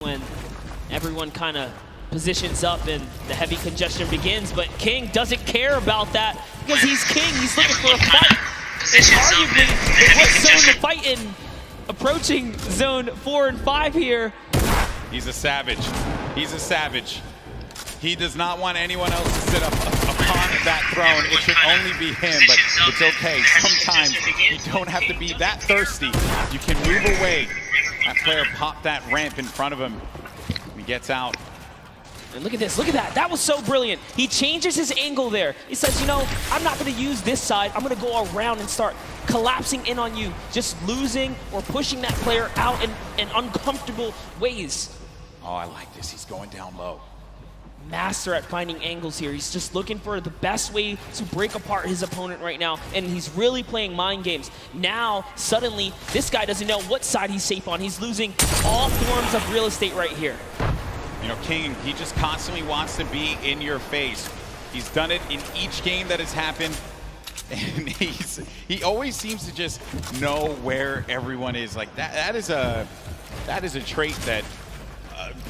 when everyone kind of positions up and the heavy congestion begins, but King doesn't care about that because he's King. He's looking for a fight. It's arguably the worst zone to fight in, approaching zone 4 and 5 here. He's a savage. He's a savage. He does not want anyone else to sit up upon that throne. It should only be him, but it's okay. Sometimes you don't have to be that thirsty. You can move away. That player popped that ramp in front of him. He gets out. And look at this, look at that. That was so brilliant. He changes his angle there. He says, you know, I'm not going to use this side. I'm going to go around and start collapsing in on you, just losing or pushing that player out in uncomfortable ways. Oh, I like this. He's going down low. Master at finding angles here. He's just looking for the best way to break apart his opponent right now, and he's really playing mind games. Now, suddenly, this guy doesn't know what side he's safe on. He's losing all forms of real estate right here. You know, King, he just constantly wants to be in your face. He's done it in each game that has happened, and he always seems to just know where everyone is. Like that is a trait that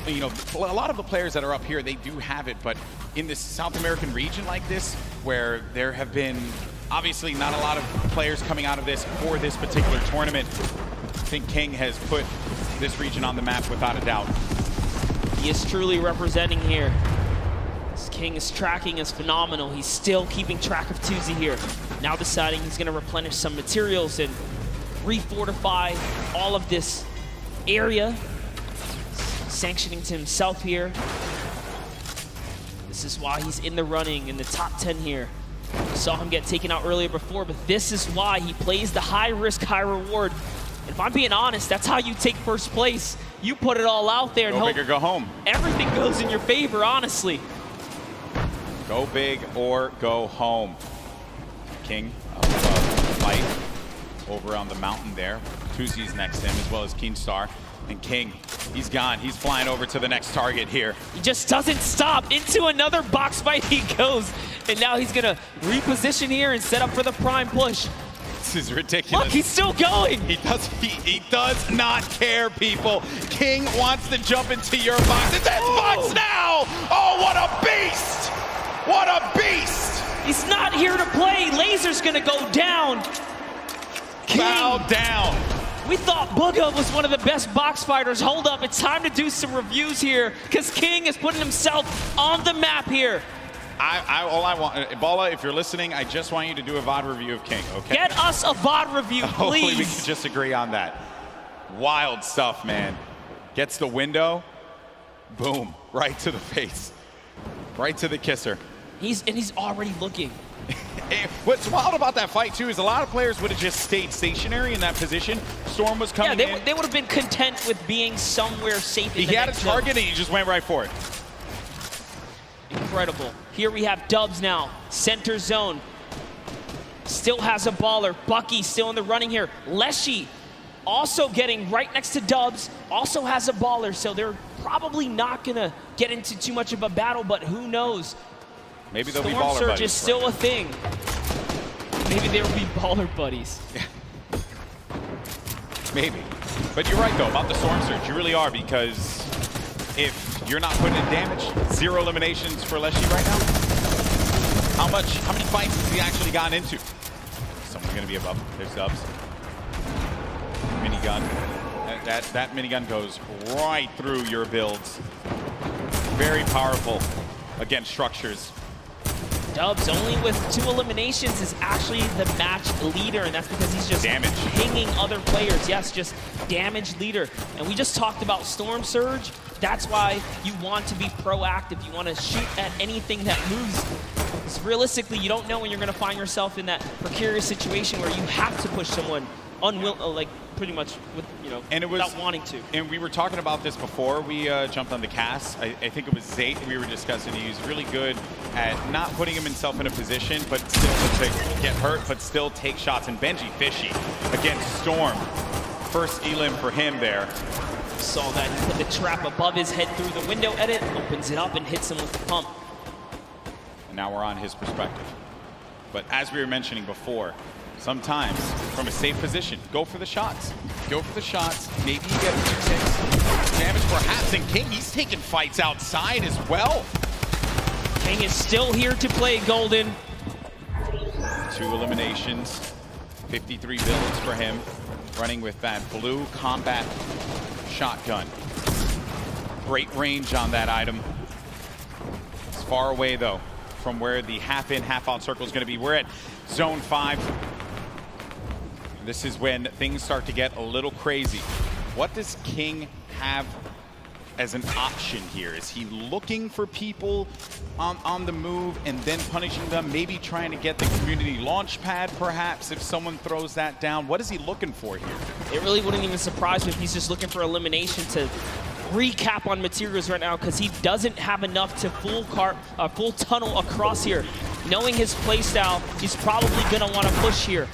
you know, a lot of the players that are up here, they do have it, but in this South American region like this, where there have been obviously not a lot of players coming out of this for this particular tournament, I think King has put this region on the map without a doubt. He is truly representing here. This King's tracking is phenomenal. He's still keeping track of Tuzi here. Now deciding he's going to replenish some materials and refortify all of this area. Sanctioning to himself here. This is why he's in the running in the top 10 here. We saw him get taken out earlier before, but this is why he plays the high risk, high reward. And if I'm being honest, that's how you take first place. You put it all out there and go hope big or go home. Everything goes in your favor, honestly. Go big or go home. King of fight over on the mountain there. Tuzi's next to him, as well as Keenstar. And King, he's gone. He's flying over to the next target here. He just doesn't stop. Into another box fight he goes. And now he's going to reposition here and set up for the prime push. This is ridiculous. Look, he's still going. He does not care, people. King wants to jump into your box. It's his box now! Oh, what a beast! What a beast! He's not here to play. Laser's going to go down. King. Bow down. We thought Booga was one of the best box fighters. Hold up, it's time to do some reviews here because King is putting himself on the map here. All I want, Bala, if you're listening, I just want you to do a VOD review of King, okay? Get us a VOD review, please. Hopefully we can just agree on that. Wild stuff, man. Gets the window, boom, right to the face. Right to the kisser. He's already looking. What's wild about that fight, too, is a lot of players would have just stayed stationary in that position. Storm was coming in. They would have been content with being somewhere safe in the He had a target and he just went right for it. Incredible. Here we have Dubs now. Center zone. Still has a baller. Bucky still in the running here. Leshy also getting right next to Dubs. Also has a baller, so they're probably not going to get into too much of a battle, but who knows? Maybe they'll be Storm baller Surge buddies. is still a thing. Maybe there will be baller buddies. Maybe. But you're right, though, about the Storm Surge. You really are, because if you're not putting in damage, 0 eliminations for Leshy right now. How many fights has he actually gotten into? Someone's going to be above. There's Dubs. Minigun. That minigun goes right through your builds. Very powerful against structures. Dubs, only with 2 eliminations, is actually the match leader, and that's because he's just pinging other players. Yes, just damage leader. And we just talked about Storm Surge. That's why you want to be proactive. You want to shoot at anything that moves. Because realistically, you don't know when you're going to find yourself in that precarious situation where you have to push someone like pretty much with, you know, without wanting to. And we were talking about this before we jumped on the cast. I think it was Zate we were discussing. He's really good at not putting himself in a position, but still to get hurt, but still take shots. And Benji Fishy against Storm. First elim for him there. Saw that. He put the trap above his head through the window edit, opens it up and hits him with the pump. And now we're on his perspective. But as we were mentioning before, sometimes from a safe position, go for the shots. Go for the shots. Maybe you get a few takes. damage perhaps, and King, he's taking fights outside as well. King is still here to play Golden. 2 eliminations, 53 builds for him, running with that blue combat shotgun. Great range on that item. It's far away though from where the half-in, half-out circle is going to be. We're at zone 5. This is when things start to get a little crazy. What does King have as an option here? Is he looking for people on the move and then punishing them? Maybe trying to get the community launch pad, perhaps, if someone throws that down. What is he looking for here? It really wouldn't even surprise me if he's just looking for elimination to recap on materials right now, because he doesn't have enough to full tunnel across here. Knowing his playstyle, he's probably gonna want to push here.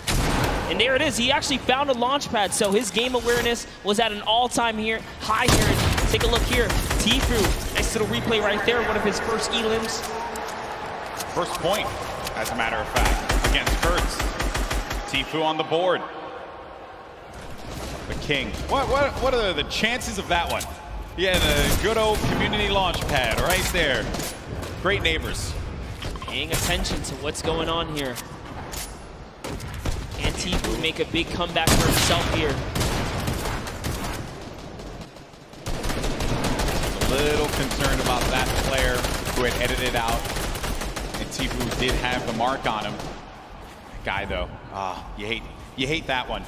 And there it is. He actually found a launch pad, so his game awareness was at an all-time high here. And take a look here. Tfue, nice little replay right there. One of his first elims. First point, as a matter of fact, against Kurtz. Tfue on the board. The King. What are the chances of that one? Yeah, the good old community launch pad right there. Great neighbors. Paying attention to what's going on here. And Tfue make a big comeback for himself here. A little concerned about that player who had edited out. And Tfue did have the mark on him. That guy though, you hate that one.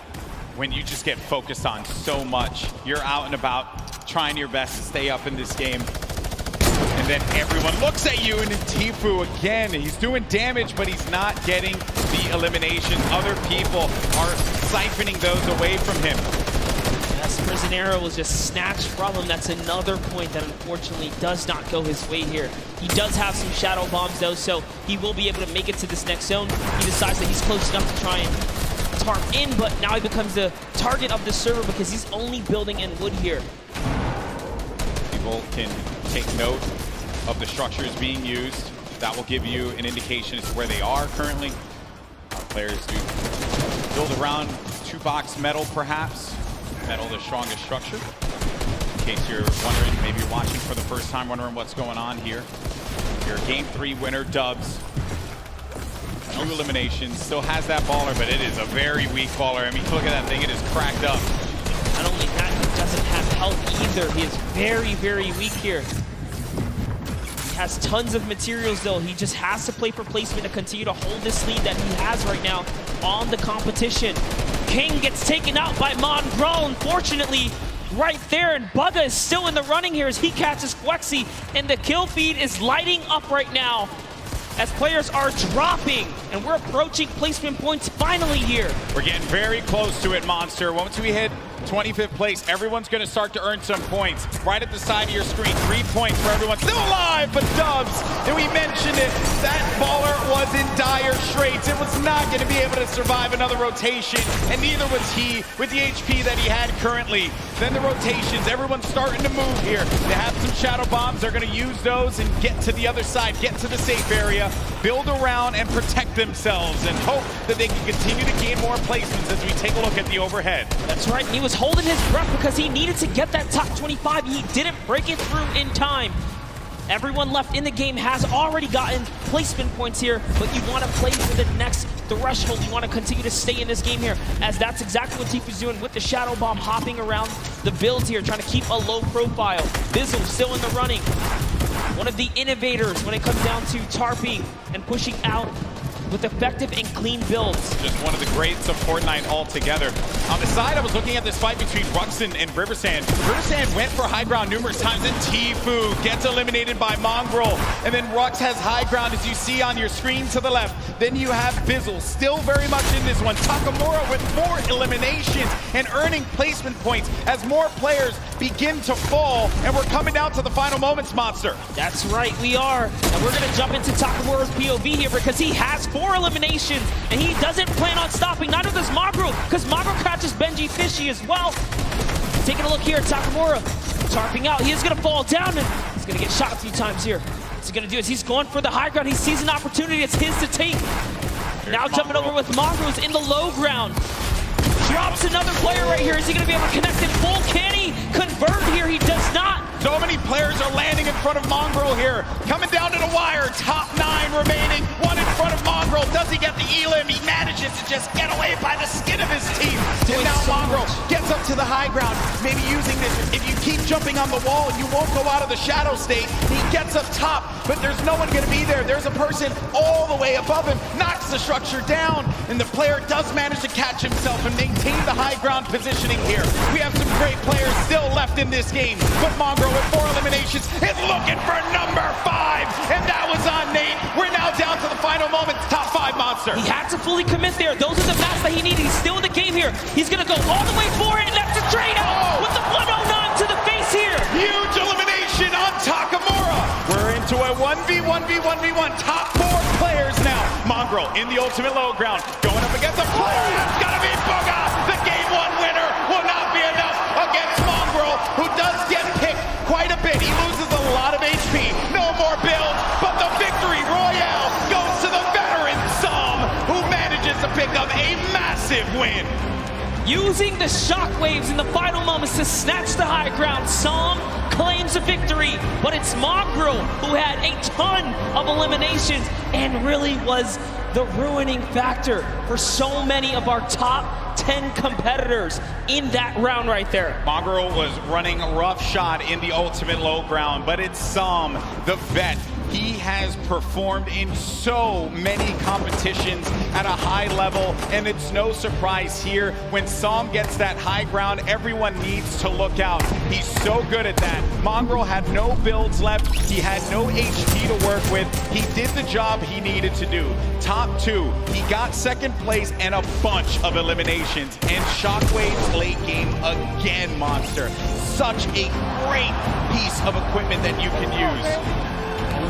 When you just get focused on so much. You're out and about trying your best to stay up in this game. And then everyone looks at you, and Tfue again, he's doing damage, but he's not getting the elimination. Other people are siphoning those away from him. Yes, Prison Arrow was just snatched from him. That's another point that unfortunately does not go his way here. He does have some shadow bombs though, so he will be able to make it to this next zone. He decides that he's close enough to try and tarp in, but now he becomes the target of the server because he's only building in wood here. People can take note of the structures being used. That will give you an indication as to where they are currently. Players do build around 2-box metal, perhaps. Metal, the strongest structure. In case you're wondering, maybe you're watching for the first time, wondering what's going on here. Your Game 3 winner, Dubs. 2 eliminations, still has that baller, but it is a very weak baller. I mean, look at that thing, it is cracked up. Not only that, he doesn't have health either. He is very, very weak here. He has tons of materials though. He just has to play for placement to continue to hold this lead that he has right now on the competition. King gets taken out by Mongraal, unfortunately, right there, and Bugga is still in the running here as he catches Quexy, and the kill feed is lighting up right now as players are dropping, and we're approaching placement points finally here. We're getting very close to it, Monster. Once we hit 25th place, everyone's going to start to earn some points. Right at the side of your screen, 3 points for everyone still alive, but Dubs, and we mentioned it, that baller was in dire straits. It was not going to be able to survive another rotation, and neither was he with the HP that he had currently. Then the rotations, everyone's starting to move here. They have some shadow bombs. They're going to use those and get to the other side, get to the safe area, build around and protect themselves, and hope that they can continue to gain more placements as we take a look at the overhead. That's right, and he was holding his breath because he needed to get that top 25. He didn't break it through in time. Everyone left in the game has already gotten placement points here, but you want to play for the next threshold. You want to continue to stay in this game here, as that's exactly what Tfue's doing with the Shadow Bomb, hopping around the builds here, trying to keep a low profile. Bizzle still in the running. One of the innovators when it comes down to tarping and pushing out with effective and clean builds. Just one of the greats of Fortnite altogether. On the side, I was looking at this fight between Ruxin and Riversand. Riversand went for high ground numerous times, and Tfue gets eliminated by Mongraal. And then Rux has high ground, as you see on your screen to the left. Then you have Bizzle, still very much in this one. Takamura with more eliminations and earning placement points as more players begin to fall. And we're coming down to the final moments, Monster. That's right, we are. And we're going to jump into Takamura's POV here because he has 4 eliminations, and he doesn't plan on stopping. Neither does Mongraal, because Mongraal catches Benji Fishy as well. Taking a look here at Takamura, tarping out. He is going to fall down, and he's going to get shot a few times here. What's he going to do is he's going for the high ground. He sees an opportunity. It's his to take. Now jumping over with Mongraal's in the low ground. Drops another player right here. Is he going to be able to connect in full? Can he convert here? He does front of Mongrel here. Coming down to the wire. Top 9 remaining. 1 in front of Mongrel. Does he get the elim? He manages to just get away by the skin of his teeth. And now Mongrel gets up to the high ground. Maybe using this. If you keep jumping on the wall, you won't go out of the shadow state. He gets up top, but there's no one going to be there. There's a person all the way above him. Knocks the structure down. And the player does manage to catch himself and maintain the high ground positioning here. We have some great players still left in this game. But Mongrel with 4 eliminations is looking for number 5. And that was on Nate. We're now down to the final moments. Top 5 monster. He had to fully commit there. Those are the mats that he needed. He's still in the game here. He's going to go all the way for it. And that's a trade out with the 109 to the face here. Huge elimination on Takamura. We're into a 1v1v1v1. Top 4 players now. Mongrel in the ultimate low ground. Going up against a player. It's got to be Booga. The game 1 winner will not be enough against Mongrel, who does get picked quite a bit. He loses a lot of HP. No more build, but the victory royale goes to the veteran Som, who manages to pick up a massive win. Using the shockwaves in the final moments to snatch the high ground, Som claims a victory, but it's Mongrel who had a ton of eliminations and really was the ruining factor for so many of our top 10 competitors in that round right there. Mongrel was running a rough shot in the ultimate low ground, but it's Som, the vet. He has performed in so many competitions at a high level, and it's no surprise here. When Som gets that high ground, everyone needs to look out. He's so good at that. Mongrel had no builds left. He had no HP to work with. He did the job he needed to do. Top 2, he got 2nd place and a bunch of eliminations. And Shockwave's late game again, monster. Such a great piece of equipment that you can use.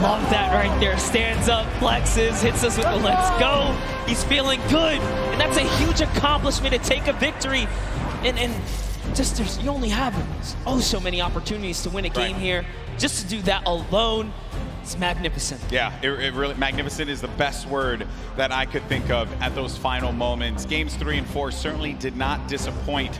Love that right there. Stands up, flexes, hits us with the let's go. He's feeling good. And that's a huge accomplishment to take a victory. And just you only have so many opportunities to win a game here. Just to do that alone, it's magnificent. Yeah, it really, magnificent is the best word that I could think of at those final moments. Games 3 and 4 certainly did not disappoint.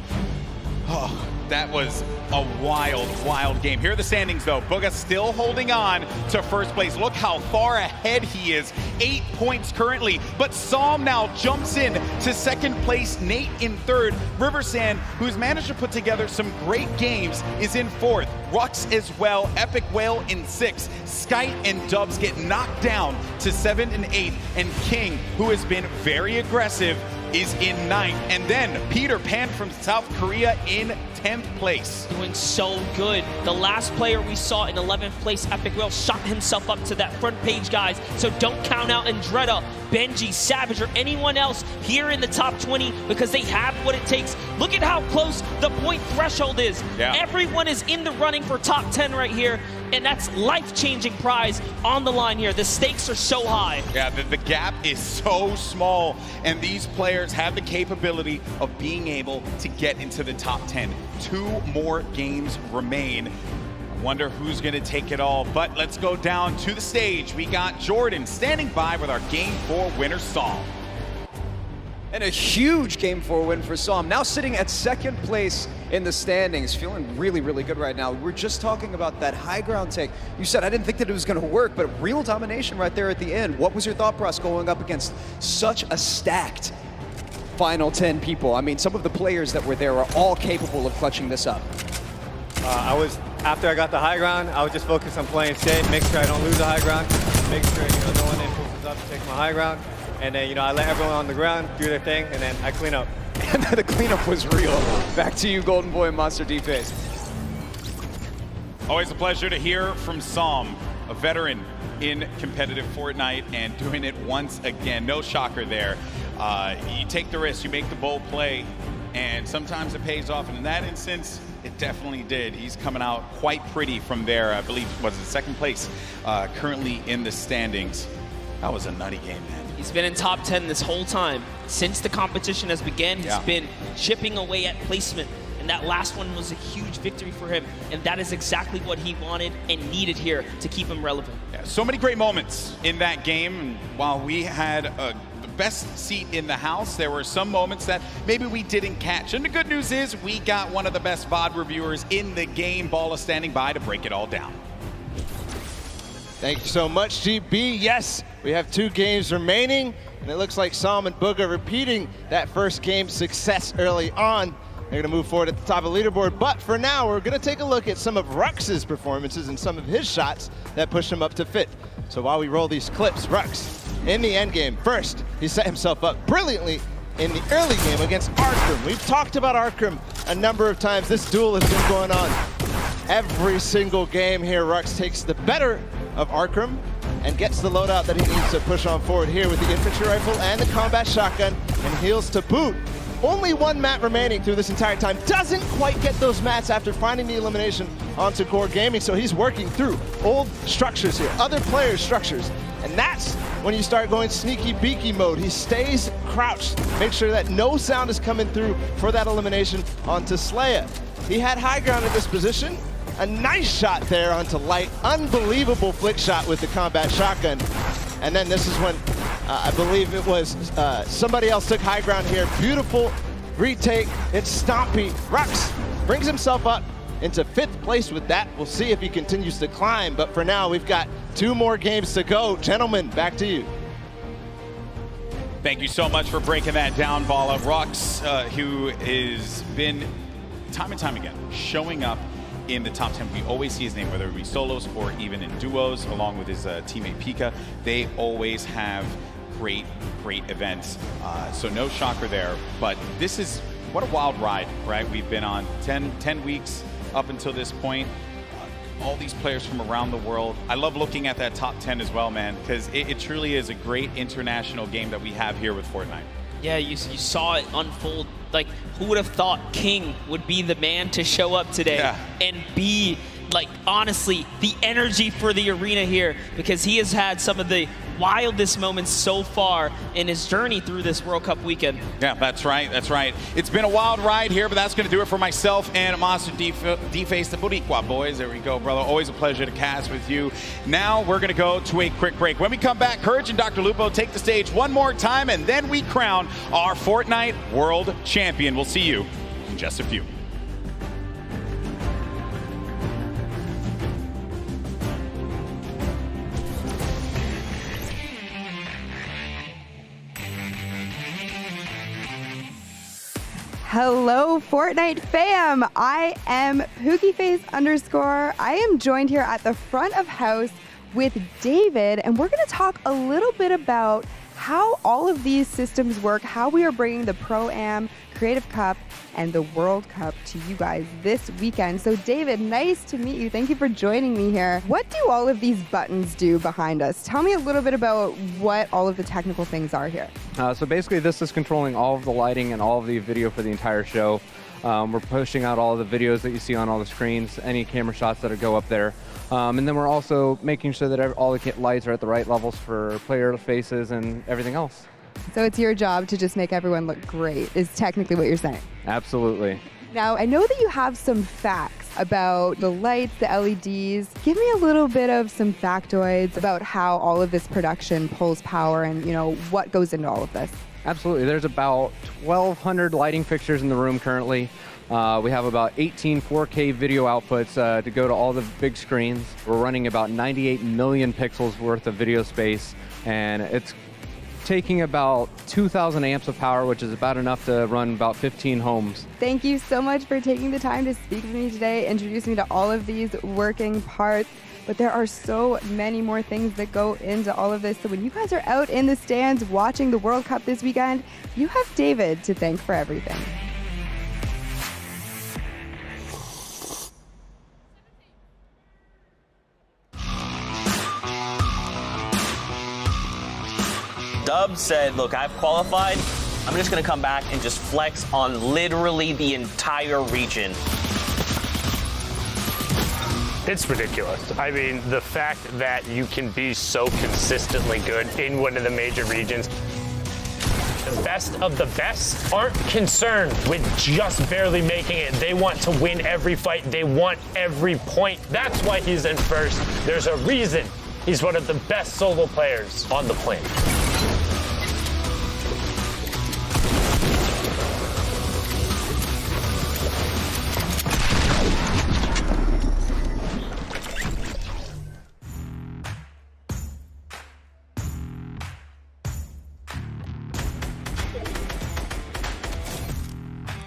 Oh, that was a wild, wild game. Here are the standings, though. Booga still holding on to 1st place. Look how far ahead he is. 8 points currently, but Som now jumps in to 2nd place. Nate in 3rd. Riversand, who's managed to put together some great games, is in 4th. Rux as well. Epic Whale in 6th. Skite and Dubs get knocked down to 7th and 8th. And King, who has been very aggressive, is in 9th. And then Peter Pan from South Korea in 10th place. Doing so good. The last player we saw in 11th place, Epic Whale, shot himself up to that front page, guys. So don't count out Andretta, Benji, Savage, or anyone else here in the top 20 because they have what it takes. Look at how close the point threshold is. Yeah. Everyone is in the running for top 10 right here, and that's life-changing prize on the line here. The stakes are so high. Yeah, the gap is so small, and these players have the capability of being able to get into the top 10. 2 more games remain. I wonder who's going to take it all, but let's go down to the stage. We got Jordan standing by with our Game 4 winner, Som. And a huge Game 4 win for Som. Now sitting at 2nd place in the standings, feeling really, really good right now. We're just talking about that high ground take. You said, I didn't think that it was going to work, but real domination right there at the end. What was your thought process going up against such a stacked final 10 people? I mean, some of the players that were there are all capable of clutching this up. After I got the high ground, I was just focused on playing safe, make sure I don't lose the high ground, make sure, no one impulses up to take my high ground. And then, I let everyone on the ground do their thing, and then I clean up. And the cleanup was real. Back to you, Golden Boy and Monster D-Face. Always a pleasure to hear from Som, a veteran in competitive Fortnite and doing it once again. No shocker there. You take the risk, you make the bold play, and sometimes it pays off. And in that instance, it definitely did. He's coming out quite pretty from there. I believe, was it 2nd place currently in the standings. That was a nutty game, man. He's been in top 10 this whole time. Since the competition has begun, he's been chipping away at placement. And that last one was a huge victory for him. And that is exactly what he wanted and needed here to keep him relevant. Yeah, so many great moments in that game. And while we had the best seat in the house, there were some moments that maybe we didn't catch. And the good news is we got one of the best VOD reviewers in the game. Balla standing by to break it all down. Thank you so much, GB. Yes, we have 2 games remaining, and it looks like Sam and Booga repeating that first game success early on. They're going to move forward at the top of the leaderboard, but for now, we're going to take a look at some of Rux's performances and some of his shots that pushed him up to 5th. So while we roll these clips, Rux, in the end game, first, he set himself up brilliantly in the early game against Arkham. We've talked about Arkham a number of times. This duel has been going on every single game here. Rux takes the better of Arkham and gets the loadout that he needs to push on forward here with the infantry rifle and the combat shotgun, and heals to boot. Only 1 mat remaining through this entire time. Doesn't quite get those mats after finding the elimination onto Core Gaming, so he's working through old structures here, other players' structures. And that's when you start going sneaky beaky mode. He stays crouched, make sure that no sound is coming through for that elimination onto Slaya. He had high ground at this position. A nice shot there onto Light. Unbelievable flick shot with the combat shotgun. And then this is when I believe it was somebody else took high ground here. Beautiful retake. It's Stompy. Rux brings himself up into 5th place with that. We'll see if he continues to climb, but for now, we've got 2 more games to go. Gentlemen, back to you. Thank you so much for breaking that down, Bala. Rux, who has been time and time again showing up in the top 10. We always see his name, whether it be solos or even in duos, along with his teammate Pika. They always have great events. So no shocker there, but this is, what a wild ride, right? We've been on 10 weeks up until this point. All these players from around the world. I love looking at that top 10 as well, man, because it truly is a great international game that we have here with Fortnite. Yeah, you saw it unfold. Like, who would have thought King would be the man to show up today and be, like, honestly, the energy for the arena here, because he has had some of the wildest moments so far in his journey through this World Cup weekend. Yeah, that's right, that's right. It's been a wild ride here, but that's going to do it for myself and Master D-Face the Boricua, boys. There we go, brother. Always a pleasure to cast with you. Now we're going to go to a quick break. When we come back, Courage and Dr. Lupo take the stage one more time, and then we crown our Fortnite World Champion. We'll see you in just a few. Hello, Fortnite fam. I am PookieFace_. I am joined here at the front of house with David, and we're going to talk a little bit about how all of these systems work, how we are bringing the Pro-Am, Creative Cup, and the World Cup to you guys this weekend. So David, nice to meet you. Thank you for joining me here. What do all of these buttons do behind us? Tell me a little bit about what all of the technical things are here. So basically this is controlling all of the lighting and all of the video for the entire show. We're pushing out all of the videos that you see on all the screens, any camera shots that go up there. And then we're also making sure that all the lights are at the right levels for player faces and everything else. So it's your job to just make everyone look great, is technically what you're saying. Absolutely. Now, I know that you have some facts about the lights, the LEDs. Give me a little bit of some factoids about how all of this production pulls power and, you know, what goes into all of this. Absolutely. There's about 1,200 lighting fixtures in the room currently. We have about 18 4K video outputs to go to all the big screens. We're running about 98 million pixels worth of video space, and it's taking about 2,000 amps of power, which is about enough to run about 15 homes. Thank you so much for taking the time to speak with me today, introduce me to all of these working parts. But there are so many more things that go into all of this. So when you guys are out in the stands watching the World Cup this weekend, you have David to thank for everything. Dub said, look, I've qualified. I'm just going to come back and just flex on literally the entire region. It's ridiculous. I mean, the fact that you can be so consistently good in one of the major regions. The best of the best aren't concerned with just barely making it. They want to win every fight. They want every point. That's why he's in first. There's a reason he's one of the best solo players on the planet.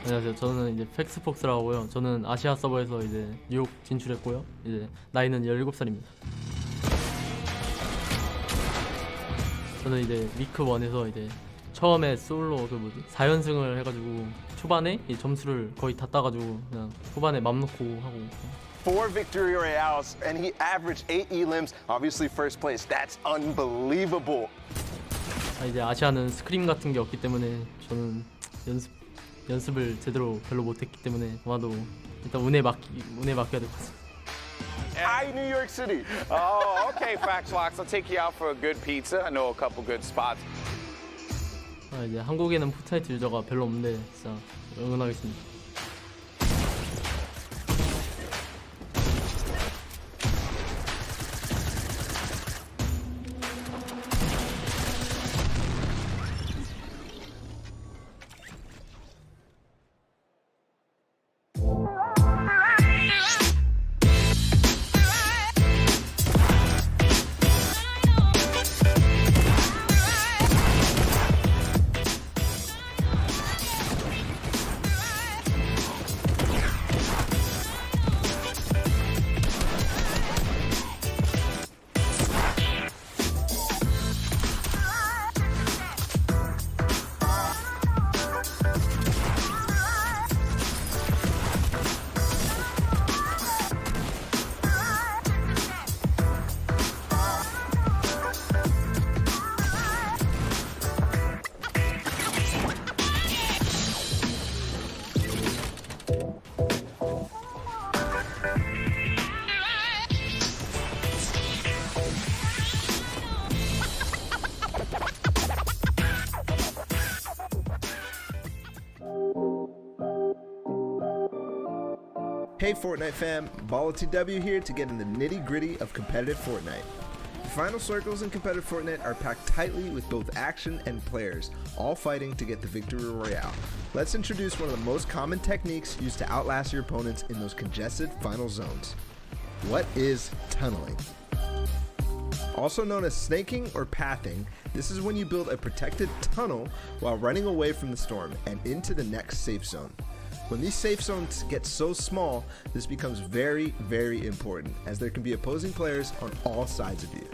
안녕하세요. 저는 이제 팩스폭스라고 하고요. 저는 아시아 서버에서 이제 뉴욕 진출했고요. 이제 나이는 17살입니다. 저는 이제 위크 1에서 이제 처음에 솔로 4연승을 해가지고 초반에 이 점수를 거의 다 따가지고 그냥 후반에 맘 놓고 하고. 4 victory royales and he averaged 8 elims. Obviously first place. That's unbelievable. 이제 아시아는 스크림 같은 게 없기 때문에 저는 연습을 제대로 별로 못했기 때문에 아마도 일단 운에 맡겨야 될 것 같습니다. Hi, New York City. Oh, okay, Factflox. I'll take you out for a good pizza. I know a couple good spots. 이제 한국에는 포트나이트 유저가 별로 없는데 진짜 응원하겠습니다. Hey Fortnite fam, BallTW here to get in the nitty gritty of competitive Fortnite. The final circles in competitive Fortnite are packed tightly with both action and players, all fighting to get the victory royale. Let's introduce one of the most common techniques used to outlast your opponents in those congested final zones. What is tunneling? Also known as snaking or pathing, this is when you build a protected tunnel while running away from the storm and into the next safe zone. When these safe zones get so small, this becomes very, very important, as there can be opposing players on all sides of you.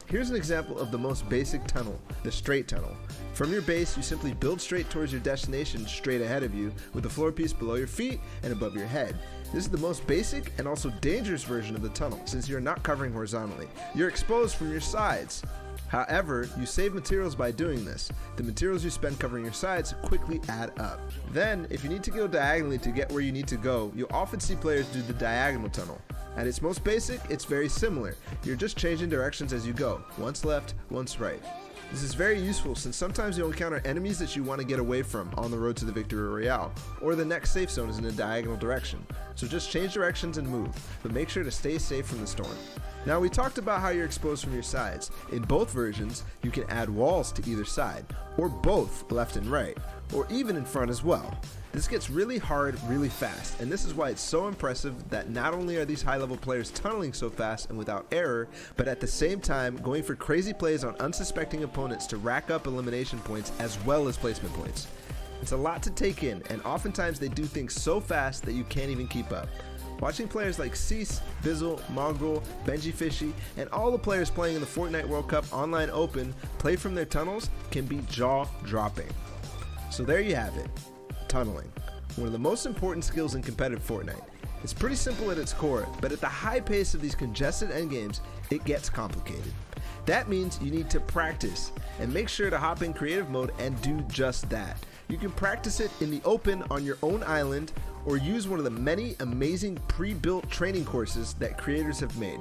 Here's an example of the most basic tunnel, the straight tunnel. From your base, you simply build straight towards your destination straight ahead of you, with the floor piece below your feet and above your head. This is the most basic and also dangerous version of the tunnel, since you're not covering horizontally. You're exposed from your sides. However, you save materials by doing this. The materials you spend covering your sides quickly add up. Then, if you need to go diagonally to get where you need to go, you'll often see players do the diagonal tunnel. At its most basic, it's very similar. You're just changing directions as you go, once left, once right. This is very useful since sometimes you'll encounter enemies that you want to get away from on the road to the victory royale, or the next safe zone is in a diagonal direction. So just change directions and move, but make sure to stay safe from the storm. Now we talked about how you're exposed from your sides. In both versions, you can add walls to either side, or both left and right, or even in front as well. This gets really hard really fast, and this is why it's so impressive that not only are these high-level players tunneling so fast and without error, but at the same time going for crazy plays on unsuspecting opponents to rack up elimination points as well as placement points. It's a lot to take in, and oftentimes they do things so fast that you can't even keep up. Watching players like Cease, Bizzle, Mongrel, Benji Fishy, and all the players playing in the Fortnite World Cup Online Open play from their tunnels can be jaw-dropping. So there you have it, tunneling, one of the most important skills in competitive Fortnite. It's pretty simple at its core, but at the high pace of these congested endgames, it gets complicated. That means you need to practice, and make sure to hop in creative mode and do just that. You can practice it in the open on your own island, or use one of the many amazing pre-built training courses that creators have made.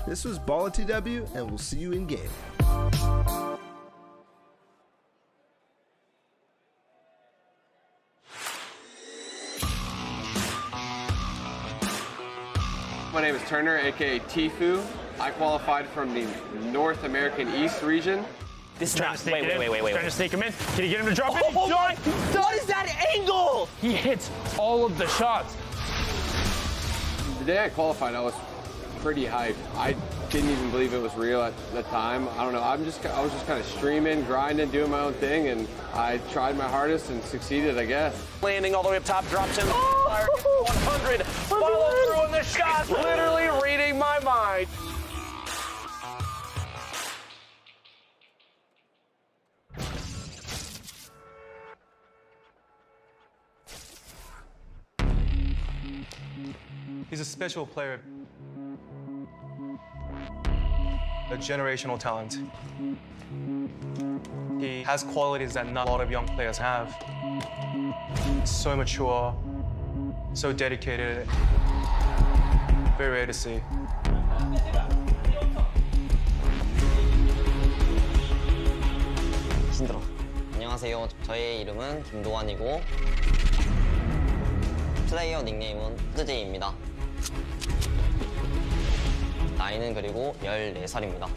This was BallTW, and we'll see you in game. My name is Turner, aka Tifu. I qualified from the North American East region. This is not. Wait. Trying to sneak him in. Can you get him to drop it? Oh my! What is that angle? He hits all of the shots. The day I qualified, I was pretty hyped. I didn't even believe it was real at the time. I don't know. I was just kind of streaming, grinding, doing my own thing, and I tried my hardest and succeeded, I guess. Landing all the way up top, drops in. 100. Follow through on the shot. Literally reading my mind. He's a special player. A generational talent. He has qualities that not a lot of young players have. So mature, so dedicated, very rare to see. 힘들어. 안녕하세요. 저의 이름은 김도환이고 플레이어 닉네임은 후드제이입니다. 나이는 그리고 14살입니다.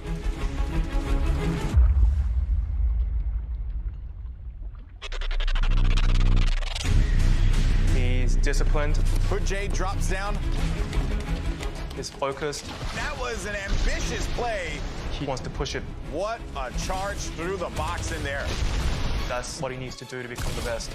He's disciplined. Hoodjay drops down. He's focused. That was an ambitious play. He wants to push it. What a charge through the box in there. That's what he needs to do to become the best.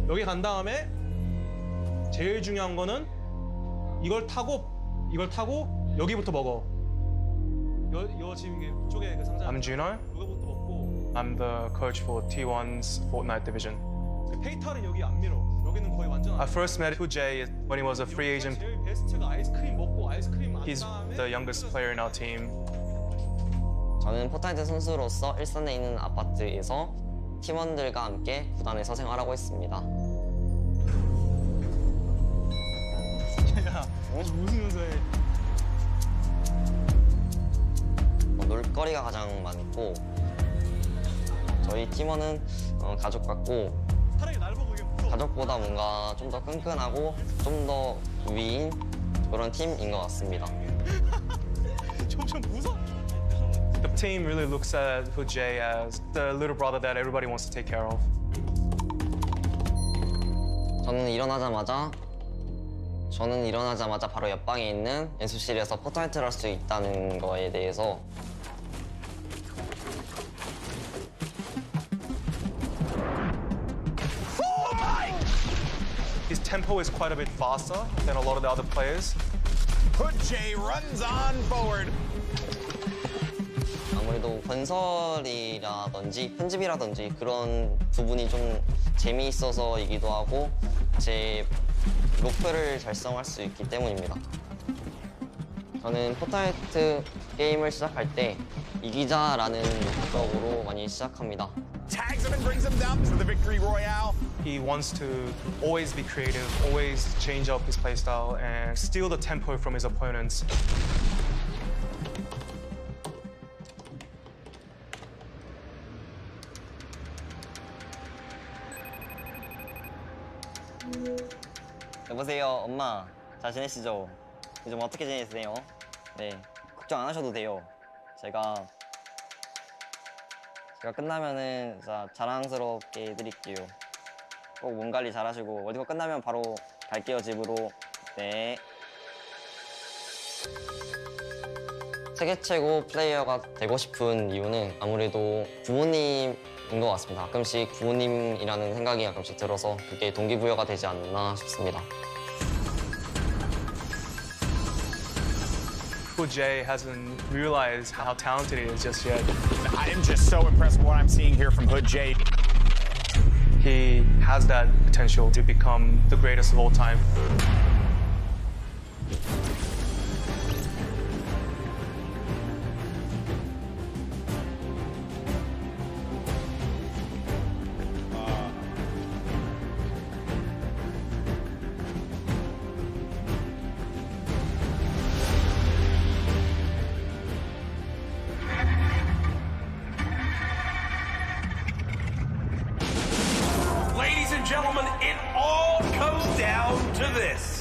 여기 간 다음에 제일 중요한 거는 이걸 타고 여기부터 먹어. 요 지금 이쪽에 그 상자. I'm Juno. 이거부터 먹고. I'm the coach for T1's Fortnite division. 페이탈은 여기 안 밀어. 여기는 거의 완전. I first met Hoodjay when he was a free agent. 제일 베스트가 아이스크림 먹고 아이스크림 안 He's 다음에. the youngest player in our team. 저는 포트나이트 선수로서 일산에 있는 아파트에서 팀원들과 함께 구단에서 생활하고 있습니다. 야, 웃으면서 해. 놀거리가 가장 많고 저희 팀원은 가족 같고 가족보다 뭔가 좀 더 끈끈하고 좀 더 위인 그런 팀인 것 같습니다. 점점 무서워. The team really looks at Hoodjay as the little brother that everybody wants to take care of. 저는 일어나자마자 바로 옆방에 있는 연습실에서 포트나이트를 할 수 있다는 거에 대해서 His tempo is quite a bit faster than a lot of the other players. Hoodjay runs on forward. 아무래도 건설이라든지 편집이라든지 그런 부분이 좀 재미있어서이기도 하고 제 목표를 달성할 수 있기 때문입니다. 저는 포트나이트 게임을 시작할 때 이기자라는 목적으로 많이 시작합니다. Tags him and brings him down to the victory royale. He wants to always be creative, always change up his playstyle and steal the tempo from his opponents. 여보세요, 엄마. 잘 지내시죠? 요즘 어떻게 지내세요? 네, 걱정 안 하셔도 돼요. 제가 끝나면은 진짜 자랑스럽게 해드릴게요. 꼭 몸 관리 잘하시고 어디가 끝나면 바로 갈게요, 집으로. 네. 세계 최고 플레이어가 되고 싶은 이유는 아무래도 부모님인 것 같습니다. 가끔씩 부모님이라는 생각이 가끔씩 들어서 그게 동기부여가 되지 않나 싶습니다. Hoodjay hasn't realized how talented he is just yet. I am just so impressed with what I'm seeing here from Hoodjay. He has that potential to become the greatest of all time. Ladies and gentlemen, it all comes down to this.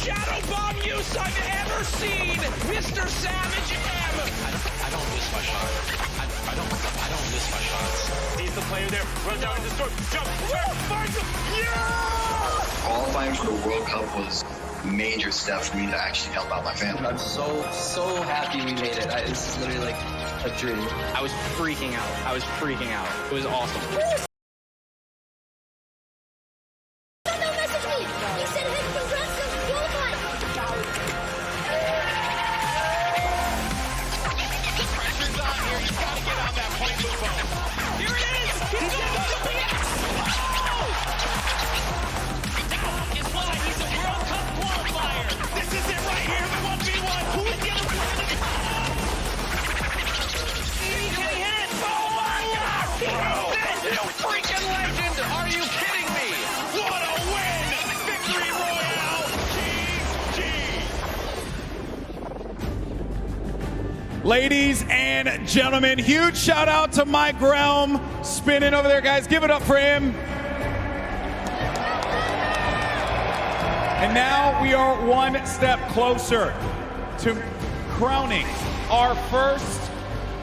shadow bomb use I've ever seen! Mr. Savage M! I don't miss my shot. I don't miss my shots. He's the player there. Runs out in the storm. Jump. Finds him. Yeah! Qualifying for the World Cup was a major step for me to actually help out my family. I'm so happy we made it. This is literally like a dream. I was freaking out. It was awesome. Ladies and gentlemen, huge shout out to Mike Realm spinning over there, guys. Give it up for him. And now we are one step closer to crowning our first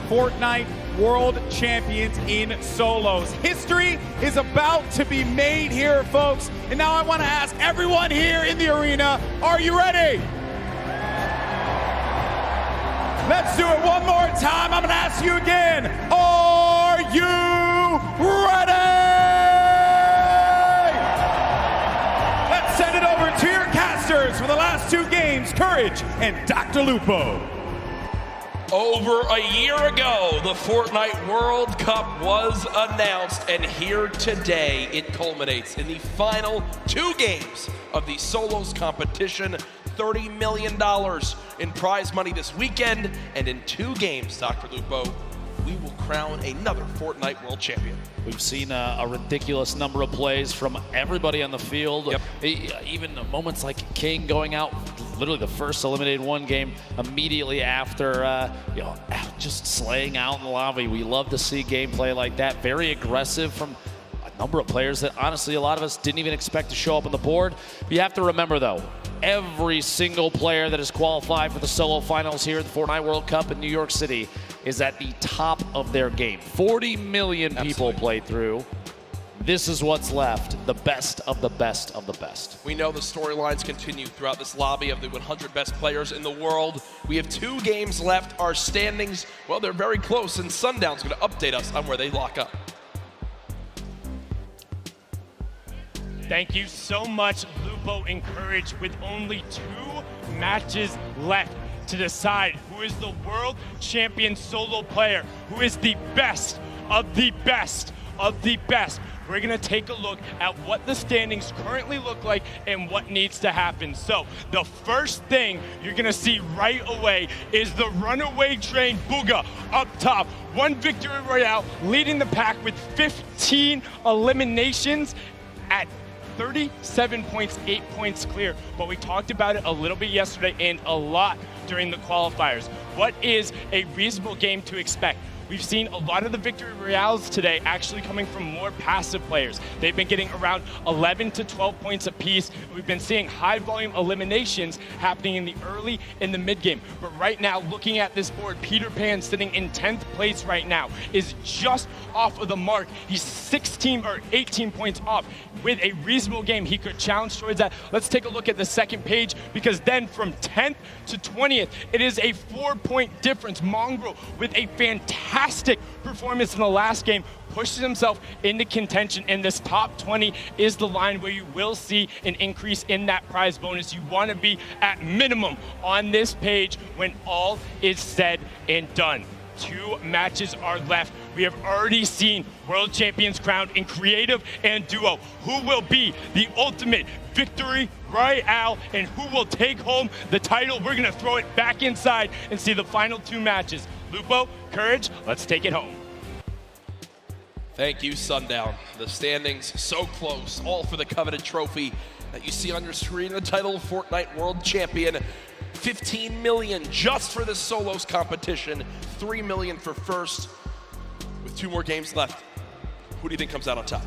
Fortnite World Champions in solos. History is about to be made here, folks. And now I want to ask everyone here in the arena, are you ready? Let's do it one more time. I'm going to ask you again. Are you ready? Let's send it over to your casters for the last two games, Courage and Dr. Lupo. Over a year ago, the Fortnite World Cup was announced, and here today it culminates in the final two games of the solos competition. $30 million in prize money this weekend, and in two games, Dr. Lupo, we will crown another Fortnite World Champion. We've seen a ridiculous number of plays from everybody on the field. Yep. Even moments like King going out, literally the first eliminated one game immediately after, just slaying out in the lobby. We love to see gameplay like that. Very aggressive from a number of players that honestly a lot of us didn't even expect to show up on the board. But you have to remember though, every single player that has qualified for the solo finals here at the Fortnite World Cup in New York City is at the top of their game. 40 million people played through. This is what's left, the best of the best of the best. We know the storylines continue throughout this lobby of the 100 best players in the world. We have two games left. Our standings, well, they're very close, and Sundown's going to update us on where they lock up. Thank you so much, Lupo and Courage, with only 2 matches left to decide who is the world champion solo player, who is the best of the best of the best. We're gonna take a look at what the standings currently look like and what needs to happen. So the first thing you're gonna see right away is the runaway train Bugha up top. 1 victory royale leading the pack with 15 eliminations at 37 points, 8 points clear. But we talked about it a little bit yesterday and a lot during the qualifiers. What is a reasonable game to expect? We've seen a lot of the victory royales today actually coming from more passive players. They've been getting around 11 to 12 points apiece. We've been seeing high volume eliminations happening in the early and the mid game. But right now, looking at this board, Peter Pan sitting in 10th place right now is just off of the mark. He's 16 or 18 points off. With a reasonable game, he could challenge towards that. Let's take a look at the second page, because then from 10th to 20th, it is a 4-point difference. Mongrel with a fantastic performance in the last game pushes himself into contention, and this top 20 is the line where you will see an increase in that prize bonus. You want to be at minimum on this page when all is said and done. 2 matches are left. We have already seen world champions crowned in creative and duo. Who will be the ultimate victory royale and who will take home the title? We're gonna throw it back inside and see the final 2 matches. Lupo, Courage, let's take it home. Thank you, Sundown. The standings so close, all for the coveted trophy that you see on your screen, the title of Fortnite World Champion. 15 million just for this solos competition, 3 million for first. With 2 more games left, who do you think comes out on top?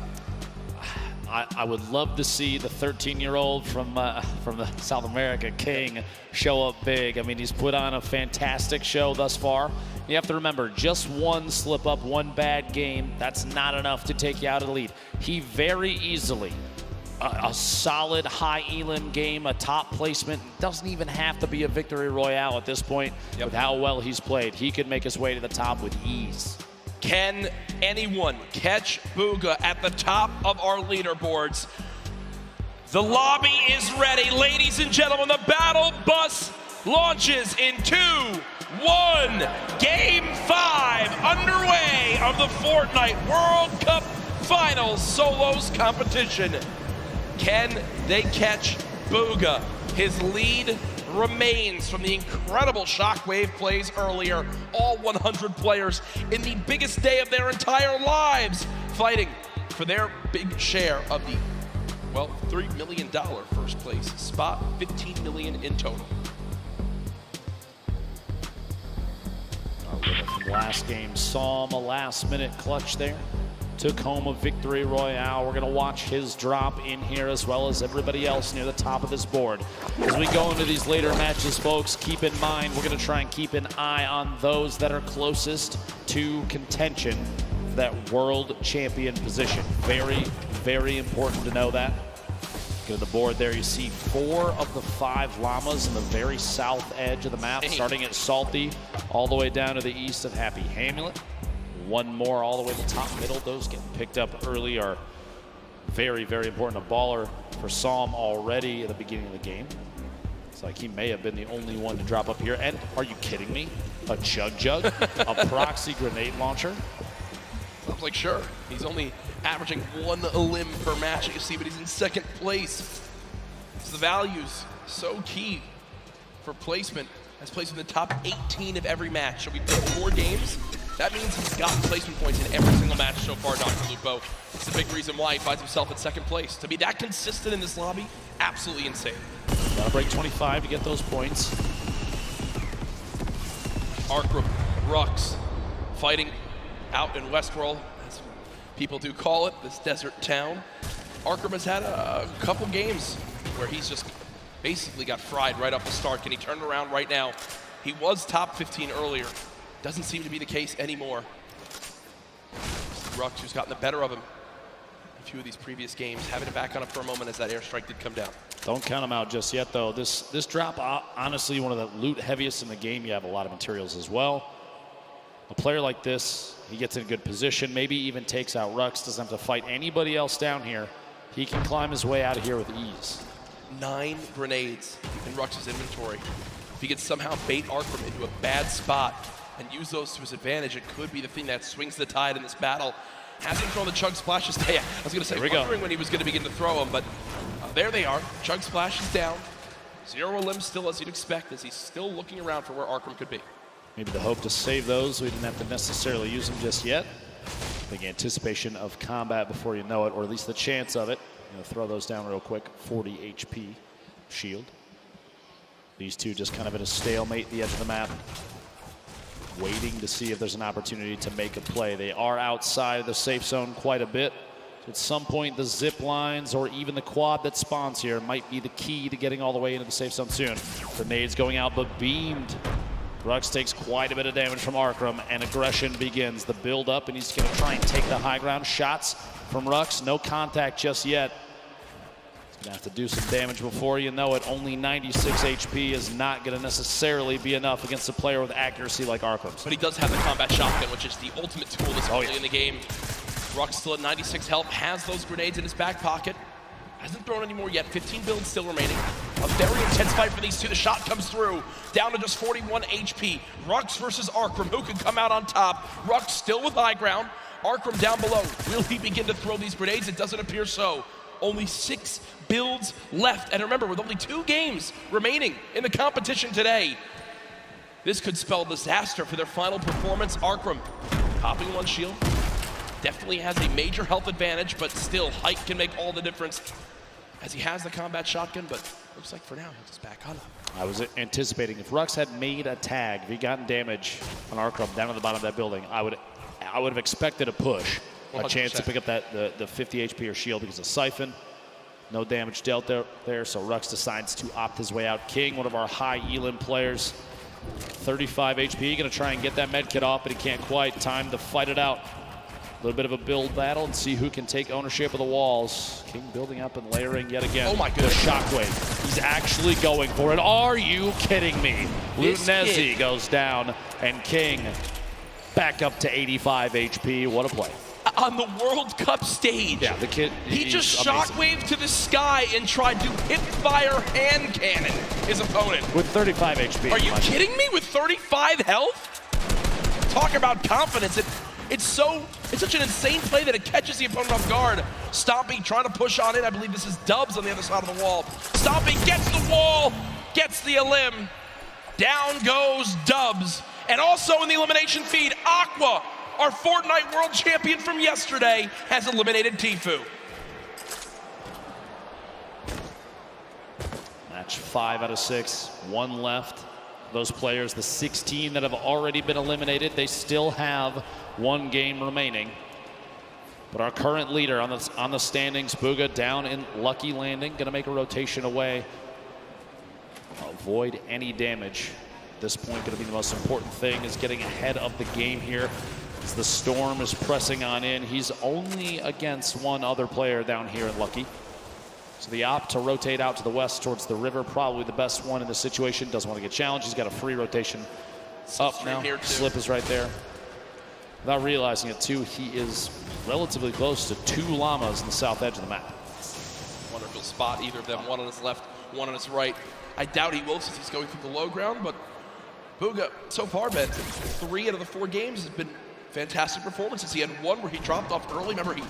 I would love to see the 13-year-old from the South America, King, show up big. I mean, he's put on a fantastic show thus far. You have to remember, just one slip up, one bad game, that's not enough to take you out of the lead. He very easily, a solid high elim game, a top placement, doesn't even have to be a victory royale at this point. With how well he's played. He could make his way to the top with ease. Can anyone catch Bugha at the top of our leaderboards? The lobby is ready. Ladies and gentlemen, the battle bus launches in 2, 1. Game 5 underway of the Fortnite World Cup Finals Solos competition. Can they catch Bugha? His lead remains from the incredible Shockwave plays earlier. All 100 players in the biggest day of their entire lives fighting for their big share of the, well, $3 million first place spot, $15 million in total. From last game, saw him a last-minute clutch there. Took home a victory royale. We're going to watch his drop in here as well as everybody else near the top of this board. As we go into these later matches, folks, keep in mind we're going to try and keep an eye on those that are closest to contention for that world champion position. Very, very important to know that. Go to the board there. You see 4 of the 5 llamas in the very south edge of the map, starting at Salty all the way down to the east of Happy Hamlet. One more all the way to the top middle. Those getting picked up early are very, very important. A baller for Psalm already at the beginning of the game. It's like he may have been the only one to drop up here. And are you kidding me? A Jug, a proxy grenade launcher. Sounds like sure. He's only averaging 1 limb per match. You can see, but he's in 2nd place. So the value's so key for placement. Has placed in the top 18 of every match. So we played 4 games. That means he's gotten placement points in every single match so far, Dr. Lupo. It's a big reason why he finds himself at 2nd place. To be that consistent in this lobby, absolutely insane. Gotta break 25 to get those points. Arkrem, Rux, fighting out in Westworld, as people do call it, this desert town. Arkrem has had a couple games where he's just basically got fried right off the start. Can he turn it around right now? He was top 15 earlier. Doesn't seem to be the case anymore. Rux, who's gotten the better of him in a few of these previous games, having to back on it for a moment as that airstrike did come down. Don't count him out just yet, though. This drop, honestly, one of the loot heaviest in the game. You have a lot of materials as well. A player like this, he gets in a good position, maybe even takes out Rux, doesn't have to fight anybody else down here. He can climb his way out of here with ease. 9 grenades in Rux's inventory. If he could somehow bait Arkrem into a bad spot and use those to his advantage, it could be the thing that swings the tide in this battle. Hasn't thrown the Chug Splashes. I was going to say, wondering when he was going to begin to throw them, but there they are. Chug Splash is down. 0 limbs still, as you'd expect, as he's still looking around for where Arkrem could be. Maybe the hope to save those. We didn't have to necessarily use them just yet. Big anticipation of combat before you know it, or at least the chance of it. Throw those down real quick. 40 HP shield. These two just kind of at a stalemate at the edge of the map, waiting to see if there's an opportunity to make a play. They are outside of the safe zone quite a bit. So at some point, the zip lines or even the quad that spawns here might be the key to getting all the way into the safe zone soon. Grenades going out, but beamed. Rux takes quite a bit of damage from Arkrem, and aggression begins. The build up, and he's going to try and take the high ground. Shots from Rux, no contact just yet. He's going to have to do some damage before you know it. Only 96 HP is not going to necessarily be enough against a player with accuracy like Arkrem's. But he does have the combat shotgun, which is the ultimate tool this early in the game. Rux still at 96 health, has those grenades in his back pocket. Hasn't thrown any more yet. 15 builds still remaining. A very intense fight for these two. The shot comes through. Down to just 41 HP. Rux versus Arkrem. Who can come out on top? Rux still with high ground. Arkrem down below. Will he begin to throw these grenades? It doesn't appear so. Only 6 builds left. And remember, with only 2 games remaining in the competition today, this could spell disaster for their final performance. Arkrem popping 1 shield. Definitely has a major health advantage, but still, height can make all the difference as he has the combat shotgun, but looks like for now, he'll just back on up. I was anticipating if Rux had made a tag, if he'd gotten damage on Arkrem down at the bottom of that building, I would have expected a push. a chance to pick up the 50 HP or shield because of Siphon. No damage dealt there, so Rux decides to opt his way out. King, one of our high elim players, 35 HP, gonna try and get that med kit off, but he can't quite. Time to fight it out. A little bit of a build battle and see who can take ownership of the walls. King building up and layering yet again. Oh my goodness. The shockwave. He's actually going for it. Are you kidding me? Lutenezi goes down, and King back up to 85 HP. What a play. On the World Cup stage. Yeah, the kid. He just amazing. shockwaved to the sky and tried to hip fire hand cannon his opponent. With 35 HP. Are you kidding me? With 35 health? Talk about confidence. It's such an insane play that it catches the opponent off guard. Stomping, trying to push on in. I believe this is Dubs on the other side of the wall. Stomping gets the wall, gets the elim. Down goes Dubs. And also in the elimination feed, Aqua, our Fortnite world champion from yesterday, has eliminated Tfue. Match 5 out of 6, 1 left. Those players, the 16 that have already been eliminated, they still have 1 game remaining. But our current leader on the standings, Bugha, down in Lucky Landing, gonna make a rotation away. Avoid any damage. At this point, gonna be the most important thing is getting ahead of the game here. As the storm is pressing on in, he's only against 1 other player down here in Lucky. So the opt to rotate out to the west towards the river, probably the best one in the situation. Doesn't want to get challenged. He's got a free rotation up now. Slip is right there. Without realizing it too, he is relatively close to 2 llamas in the south edge of the map. Wonderful spot, either of them, one on his left, one on his right. I doubt he will since he's going through the low ground, but Bugha, so far, Ben, 3 out of the 4 games has been fantastic performances. He had one where he dropped off early. Remember, he,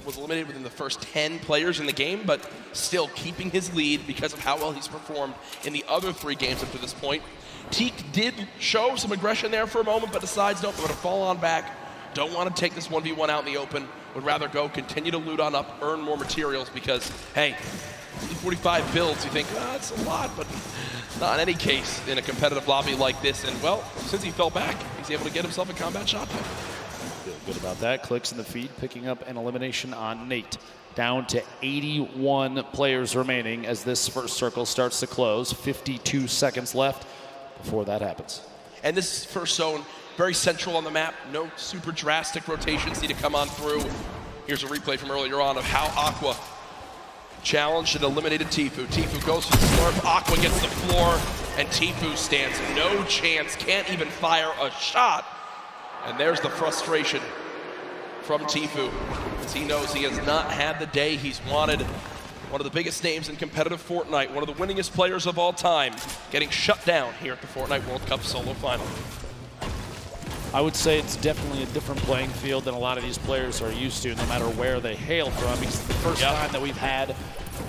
was eliminated within the first 10 players in the game, but still keeping his lead because of how well he's performed in the other 3 games up to this point. Teak did show some aggression there for a moment, but decides, nope, I'm going to fall on back. Don't want to take this 1v1 out in the open. Would rather go continue to loot on up, earn more materials because, hey, 45 builds, you think, that's a lot, but not in any case in a competitive lobby like this. And, well, since he fell back, he's able to get himself a combat shotgun. Feel good about that. Clicks in the feed, picking up an elimination on Nate. Down to 81 players remaining as this first circle starts to close. 52 seconds left before that happens. And this first zone, very central on the map. No super drastic rotations need to come on through. Here's a replay from earlier on of how Aqua challenged and eliminated Tfue. Tfue goes for the slurp, Aqua gets the floor, and Tfue stands no chance, can't even fire a shot. And there's the frustration from Tfue, as he knows he has not had the day he's wanted. One of the biggest names in competitive Fortnite, one of the winningest players of all time, getting shut down here at the Fortnite World Cup Solo Final. I would say it's definitely a different playing field than a lot of these players are used to, no matter where they hail from. It's the first time that we've had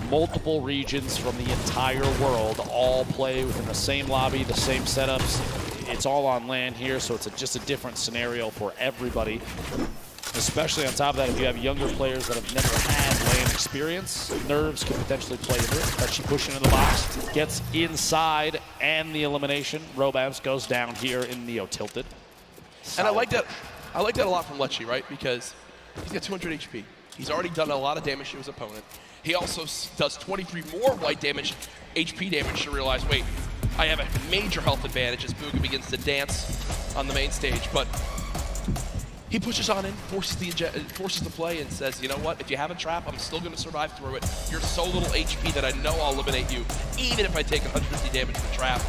multiple regions from the entire world all play within the same lobby, the same setups. It's all on land here, so it's just a different scenario for everybody. Especially on top of that, if you have younger players that have never had LAN experience, nerves can potentially play into it. But she pushes into the box, gets inside, and the elimination. Robabs goes down here in Neo tilted. And I like that a lot from Lecce, right? Because he's got 200 HP. He's already done a lot of damage to his opponent. He also does 23 more white damage, HP damage to realize, wait, I have a major health advantage as Bugha begins to dance on the main stage. But he pushes on in, forces the play, and says, you know what, if you have a trap, I'm still going to survive through it. You're so little HP that I know I'll eliminate you, even if I take 150 damage from the trap.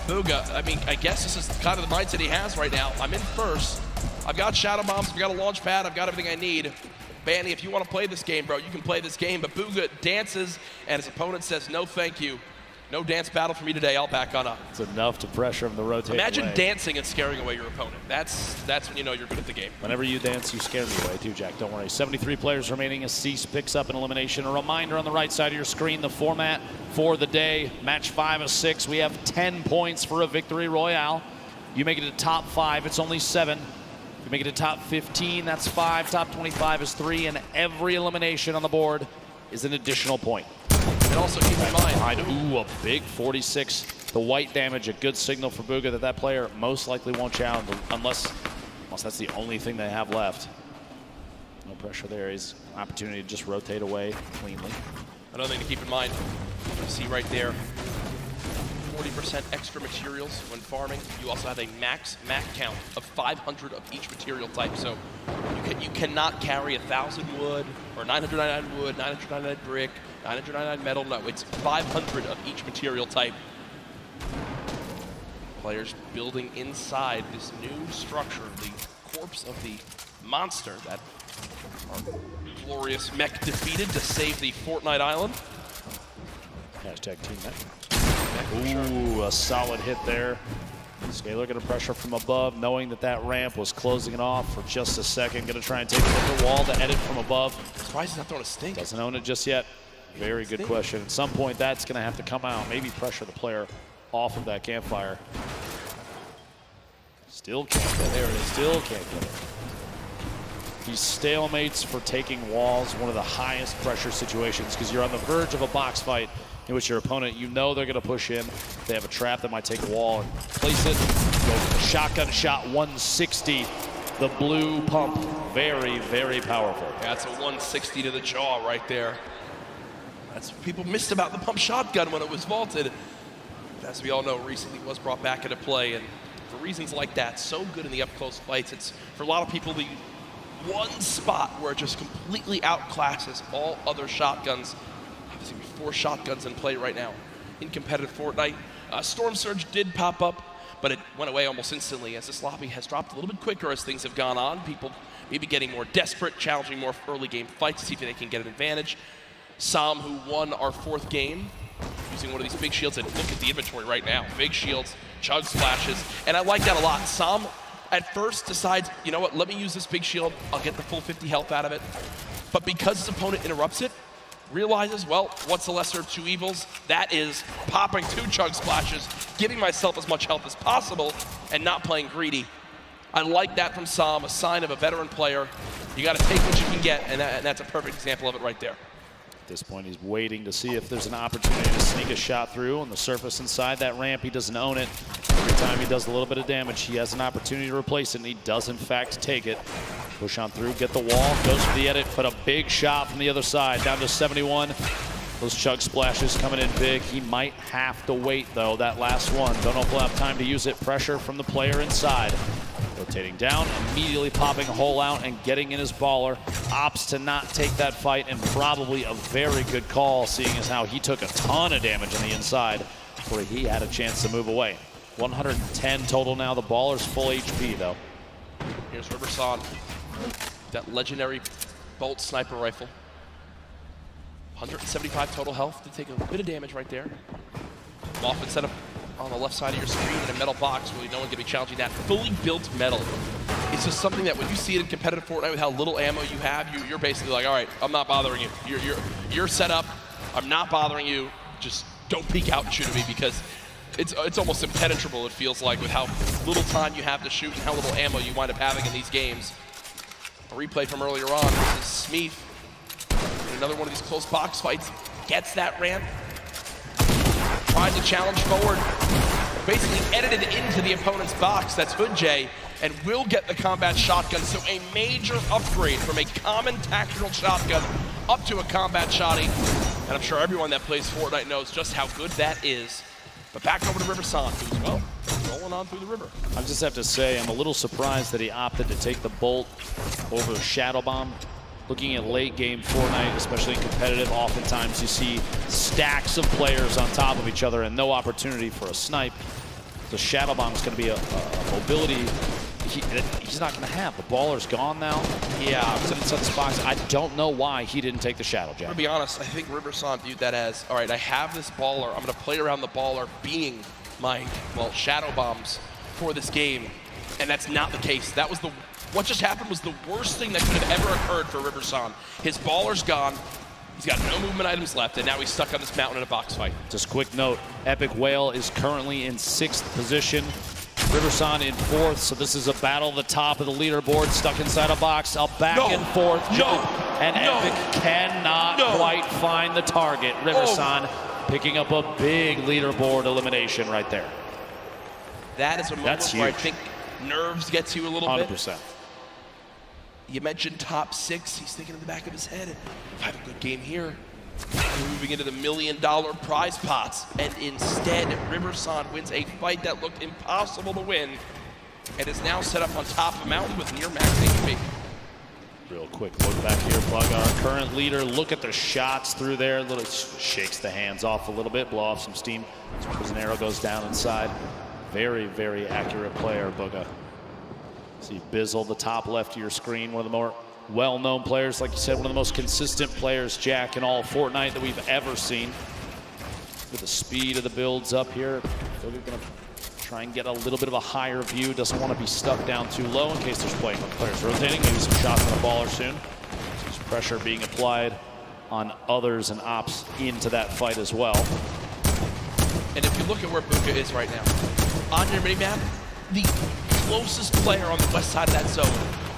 Bugha, I mean, I guess this is kind of the mindset he has right now. I'm in first. I've got shadow bombs, I've got a launch pad, I've got everything I need. Banny, if you want to play this game, bro, you can play this game. But Bugha dances, and his opponent says, no thank you. No dance battle for me today, I'll back on up. It's enough to pressure him to rotate Imagine away. dancing and scaring away your opponent. That's when you know you're good at the game. Whenever you dance, you scare me away too, Jack. Don't worry. 73 players remaining as Cease picks up an elimination. A reminder on the right side of your screen, the format for the day. Match 5 of 6. We have 10 points for a victory royale. You make it to top 5, it's only 7. If you make it to top 15, that's 5. Top 25 is 3. And every elimination on the board is an additional point. And also keep in mind, ooh, a big 46. The white damage, a good signal for Bugha that player most likely won't challenge unless Almost that's the only thing they have left. No pressure there. He's an opportunity to just rotate away cleanly. Another thing to keep in mind, you see right there, 40% extra materials when farming. You also have a max count of 500 of each material type. So you cannot carry 1,000 wood or 999 wood, 999 brick, 999 metal. No, it's 500 of each material type. Players building inside this new structure, the corpse of the monster that our glorious mech defeated to save the Fortnite island. Hashtag team mech. Ooh, a solid hit there. Scalar gonna pressure from above, knowing that that ramp was closing it off for just a second. Gonna try and take it to the wall to edit from above. Surprised he's not throwing a stink. Doesn't own it just yet. Very good question. At some point, that's gonna have to come out. Maybe pressure the player off of that campfire. Still can't get it. There it is. Still can't get it. These stalemates for taking walls, one of the highest pressure situations, because you're on the verge of a box fight in which your opponent, you know they're going to push in. They have a trap that might take a wall and place it. Go shotgun shot 160. The blue pump. Very, very powerful. That's a 160 to the jaw right there. That's what people missed about the pump shotgun when it was vaulted. As we all know, recently was brought back into play, and for reasons like that, so good in the up-close fights. It's, for a lot of people, the one spot where it just completely outclasses all other shotguns. Obviously, 4 shotguns in play right now in competitive Fortnite. Storm Surge did pop up, but it went away almost instantly as this lobby has dropped a little bit quicker as things have gone on. People maybe getting more desperate, challenging more early game fights to see if they can get an advantage. Sam, who won our 4th game, using one of these big shields, and look at the inventory right now. Big shields, chug splashes, and I like that a lot. Sam at first decides, you know what, let me use this big shield. I'll get the full 50 health out of it. But because his opponent interrupts it, realizes, well, what's the lesser of 2 evils? That is popping 2 chug splashes, giving myself as much health as possible, and not playing greedy. I like that from Sam, a sign of a veteran player. You got to take what you can get, and that's a perfect example of it right there. At this point, he's waiting to see if there's an opportunity to sneak a shot through on the surface inside that ramp. He doesn't own it. Every time he does a little bit of damage, he has an opportunity to replace it, and he does, in fact, take it. Push on through, get the wall, goes for the edit, put a big shot from the other side, down to 71. Those chug splashes coming in big. He might have to wait, though, that last one. Don't know if he'll have time to use it. Pressure from the player inside. Rotating down, immediately popping a hole out and getting in his baller. Opts to not take that fight, and probably a very good call, seeing as how he took a ton of damage on the inside before he had a chance to move away. 110 total now. The baller's full HP, though. Here's Riverson. That legendary bolt sniper rifle. 175 total health to take a bit of damage right there. Often set up on the left side of your screen in a metal box. Really, no one can be challenging that. Fully built metal. It's just something that when you see it in competitive Fortnite with how little ammo you have, you're basically like, all right, I'm not bothering you. You're set up. I'm not bothering you. Just don't peek out and shoot at me, because it's almost impenetrable, it feels like, with how little time you have to shoot and how little ammo you wind up having in these games. A replay from earlier on. This is Smeeth in another one of these close box fights. Gets that ramp. Tries to challenge forward. Basically edited into the opponent's box. That's Hood J. And will get the combat shotgun. So a major upgrade from a common tactical shotgun up to a combat shotty. And I'm sure everyone that plays Fortnite knows just how good that is. But back over to Riverson, who's, well, rolling on through the river. I just have to say, I'm a little surprised that he opted to take the bolt over Shadow Bomb. Looking at late game Fortnite, especially in competitive, oftentimes you see stacks of players on top of each other and no opportunity for a snipe. The Shadow Bomb is going to be a mobility he's not going to have. The baller's gone now. Yeah. It's in some spots. I don't know why he didn't take the Shadow Jack. To be honest, I think Riverson viewed that as, all right, I have this baller. I'm going to play around the baller being my, well, Shadow Bombs for this game. And that's not the case. That was what just happened was the worst thing that could have ever occurred for Riverson. His baller's gone. He's got no movement items left, and now he's stuck on this mountain in a box fight. Just quick note, Epic Whale is currently in 6th position. Riverson in 4th, so this is a battle at the top of the leaderboard, stuck inside a box, up back and forth. And Epic cannot quite find the target. Riverson picking up a big leaderboard elimination right there. That is a moment where I think nerves get to you a little bit. 100%. You mentioned top 6. He's thinking in the back of his head, if I have a good game here, we're moving into the $1 million prize pots. And instead, Riverson wins a fight that looked impossible to win and is now set up on top of a mountain with near max HP. Real quick look back here, Bug, our current leader. Look at the shots through there. Little shakes the hands off a little bit, blow off some steam. As an arrow goes down inside. Very, very accurate player, Bugga. See Bizzle, the top left of your screen, one of the more well-known players. Like you said, one of the most consistent players, Jack, in all of Fortnite that we've ever seen. With the speed of the builds up here, Bugga gonna try and get a little bit of a higher view. Doesn't want to be stuck down too low in case there's players rotating. Maybe some shots on the baller soon. There's pressure being applied on others and ops into that fight as well. And if you look at where Bugha is right now, on your minimap, the closest player on the west side of that zone,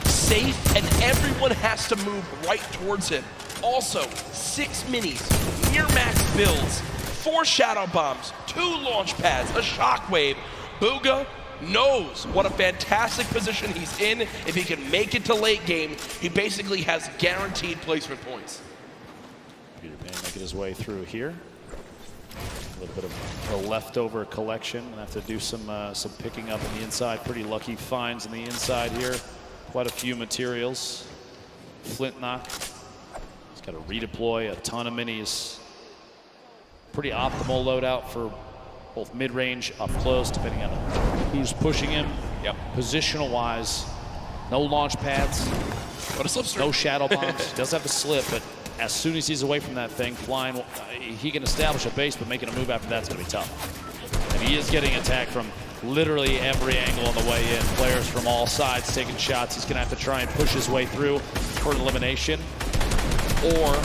safe, and everyone has to move right towards him. Also, 6 minis, near max builds, 4 shadow bombs, 2 launch pads, a shockwave. Bugha knows what a fantastic position he's in. If he can make it to late game, he basically has guaranteed placement points. Peter Pan making his way through here. A little bit of a leftover collection. Gonna have to do some picking up on the inside. Pretty lucky finds on the inside here. Quite a few materials. Flint knock. He's got to redeploy a ton of minis. Pretty optimal loadout for both mid-range, up close, depending on who's pushing him. Yep. Positional wise, no launch pads, but a slipstream. No shadow bombs. He does have the slip, but as soon as he's away from that thing, flying, he can establish a base, but making a move after that's going to be tough. And he is getting attacked from literally every angle on the way in. Players from all sides taking shots. He's going to have to try and push his way through for an elimination, or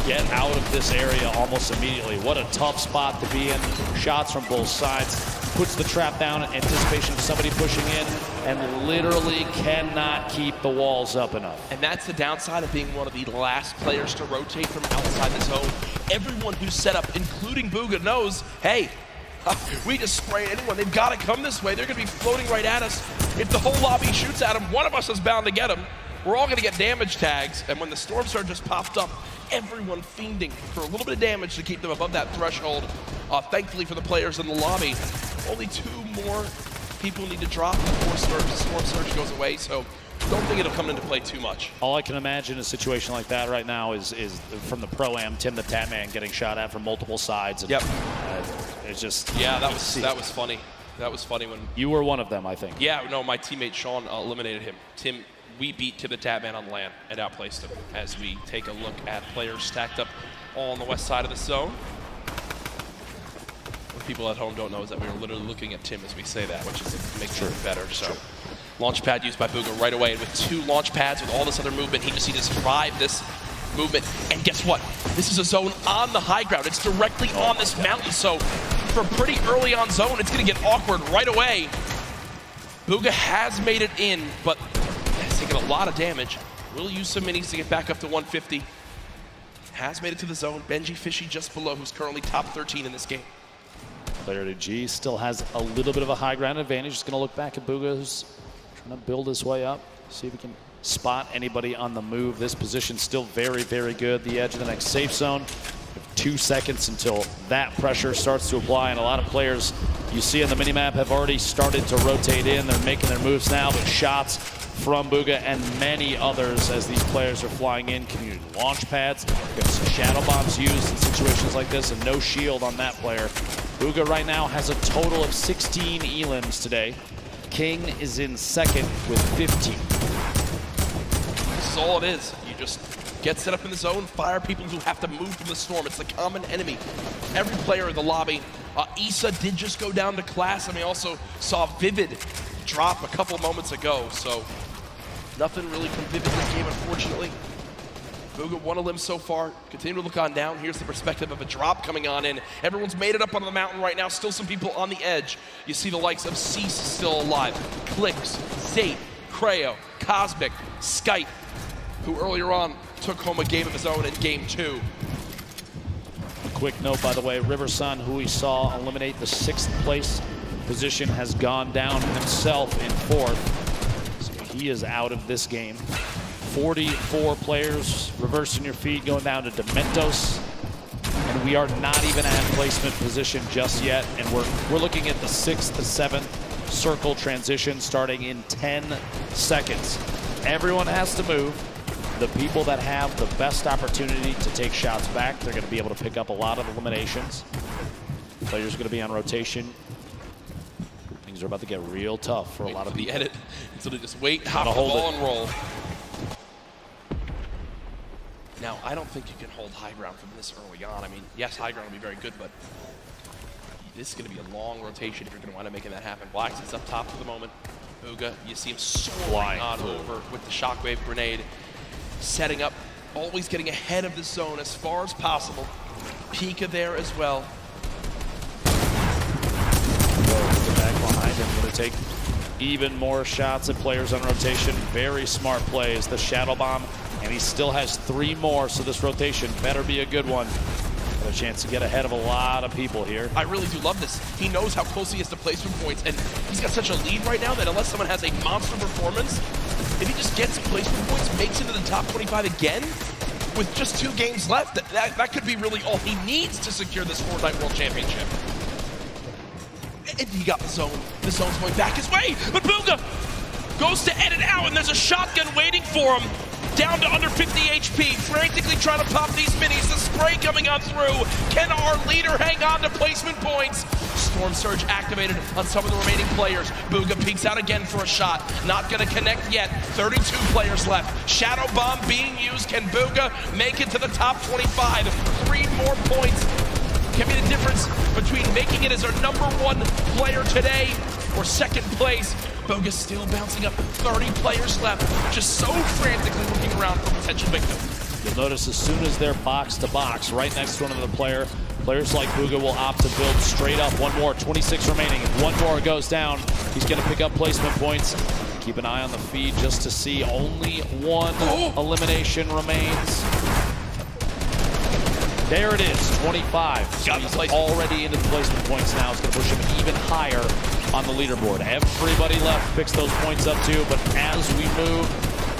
get out of this area almost immediately. What a tough spot to be in. Shots from both sides. Puts the trap down in anticipation of somebody pushing in, and literally cannot keep the walls up enough. And that's the downside of being one of the last players to rotate from outside the zone. Everyone who's set up, including Bugha, knows, hey, we just spray anyone. They've got to come this way. They're going to be floating right at us. If the whole lobby shoots at them, one of us is bound to get them. We're all going to get damage tags, and when the Storm Surge just popped up, everyone fiending for a little bit of damage to keep them above that threshold. Thankfully for the players in the lobby, only 2 more people need to drop before Storm Surge goes away, so don't think it'll come into play too much. All I can imagine in a situation like that right now is from the Pro-Am, Tim the Tatman getting shot at from multiple sides. And, yep. It's just... Yeah, that was funny. That was funny when... You were one of them, I think. Yeah, no, my teammate Sean eliminated him. Tim, we beat Tim the Tatman on LAN and outplaced him as we take a look at players stacked up all on the west side of the zone. What people at home don't know is that we were literally looking at Tim as we say that, which makes it better. So, launch pad used by Bugha right away, and with 2 launch pads with all this other movement, he just survived this movement. And guess what? This is a zone on the high ground. It's directly on this mountain, so for pretty early on zone, it's going to get awkward right away. Bugha has made it in, but has taken a lot of damage. Will use some minis to get back up to 150. Has made it to the zone. Benji Fishy just below, who's currently top 13 in this game. Player to G still has a little bit of a high ground advantage. Just going to look back at Bugha, who's trying to build his way up. See if he can spot anybody on the move. This position still very, very good. The edge of the next safe zone. 2 seconds until that pressure starts to apply, and a lot of players you see on the minimap have already started to rotate in. They're making their moves now, but shots from Bugha and many others as these players are flying in. Community launch pads, there's shadow bombs used in situations like this, and no shield on that player. Bugha right now has a total of 16 elims today. King is in second with 15. This is all it is. You just get set up in the zone, fire people who have to move from the storm. It's the common enemy. Every player in the lobby. Issa did just go down to class, and we also saw Vivid drop a couple moments ago, so nothing really from Vivid this game, unfortunately. Bugha 1 elim so far. Continue to look on down. Here's the perspective of a drop coming on in. Everyone's made it up on the mountain right now. Still some people on the edge. You see the likes of Cease still alive. Clicks, Zate, Creo, Cosmic, Skype, who earlier on took home a game of his own in game 2. A quick note, by the way, Riverson, who we saw eliminate the 6th place position has gone down himself in 4th. So he is out of this game. 44 players reversing your feed, going down to Dementos. And we are not even at placement position just yet. And we're looking at the 6th to 7th circle transition starting in 10 seconds. Everyone has to move. The people that have the best opportunity to take shots back, they're going to be able to pick up a lot of eliminations. Players are going to be on rotation. Things are about to get real tough for a lot of people. The edit, so they just wait, hop the ball and roll. Now, I don't think you can hold high ground from this early on. I mean, yes, high ground will be very good, but this is going to be a long rotation if you're going to wind up making that happen. Black's is up top for the moment. Bugha, you see him soaring on over with the shockwave grenade. Setting up, always getting ahead of the zone as far as possible. Pika there as well. Back behind him, going to take even more shots at players on rotation. Very smart plays. The Shadow Bomb, and he still has 3 more, so this rotation better be a good one. Got a chance to get ahead of a lot of people here. I really do love this. He knows how close he is to placement points, and he's got such a lead right now that unless someone has a monster performance, if he just gets placement points, makes it to the top 25 again, with just 2 games left, that could be really all he needs to secure this Fortnite World Championship. And he got the zone. The zone's going back his way, but Bugha goes to edit out, and there's a shotgun waiting for him. Down to under 50 HP, frantically trying to pop these minis. The spray coming on through. Can our leader hang on to placement points? Storm Surge activated on some of the remaining players. Bugha peeks out again for a shot. Not going to connect yet. 32 players left. Shadow Bomb being used. Can Bugha make it to the top 25? 3 more points can be the difference between making it as our #1 player today or 2nd place. Bugha still bouncing up. 30 players left. Just so frantically looking around for potential victims. You'll notice as soon as they're box to box, right next to another player, players like Bugha will opt to build straight up. 1 more, 26 remaining. If 1 more goes down, he's going to pick up placement points. Keep an eye on the feed just to see only 1 elimination remains. There it is, 25. So he's already into the placement points now. It's going to push him even higher on the leaderboard. Everybody left picks those points up too, but as we move,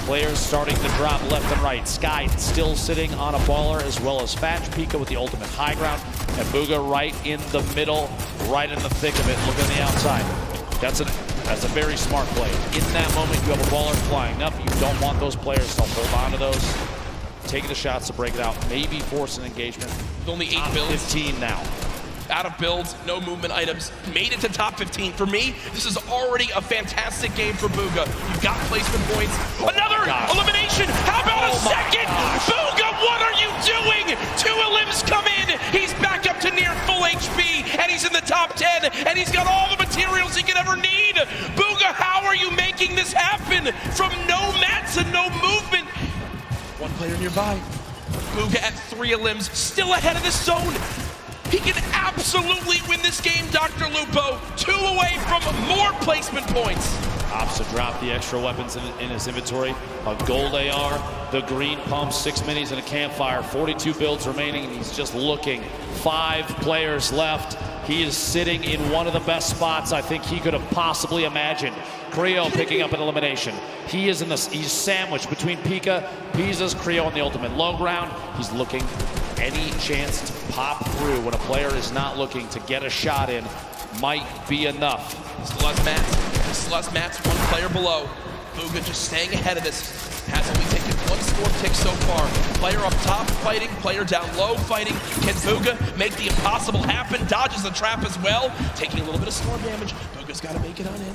players starting to drop left and right. Sky still sitting on a baller, as well as Fatch. Pika with the ultimate high ground, and Bugha right in the middle, right in the thick of it. Look on the outside. That's a very smart play. In that moment, you have a baller flying up. You don't want those players to hold on to those. Taking the shots to break it out, maybe force an engagement. Only 8 builds. 15 now. Out of builds, no movement items. Made it to top 15. For me, this is already a fantastic game for Bugha. You've got placement points. Another elimination. How about a second? Bugha, what are you doing? 2 elims come in. He's back up to near full HP, and he's in the top 10, and he's got all the materials he could ever need. Bugha, how are you making this happen? From no mats and no movement. 1 player nearby. Bugha at 3 elims, still ahead of the zone. He can absolutely win this game, Dr. Lupo. 2 away from more placement points. Opts to drop the extra weapons in his inventory. A gold AR, the green pump, 6 minis, and a campfire. 42 builds remaining, and he's just looking. 5 players left. He is sitting in one of the best spots I think he could have possibly imagined. Creo picking up an elimination. He's sandwiched between Pika, Piza's, Creo on the ultimate low ground. He's looking any chance to pop through when a player is not looking to get a shot in might be enough. Still has mats. Still has mats, 1 player below. Bugha just staying ahead of this. Has only taken 1 score tick so far. Player up top fighting, player down low fighting. Can Bugha make the impossible happen? Dodges the trap as well. Taking a little bit of storm damage. Bugha's got to make it on in.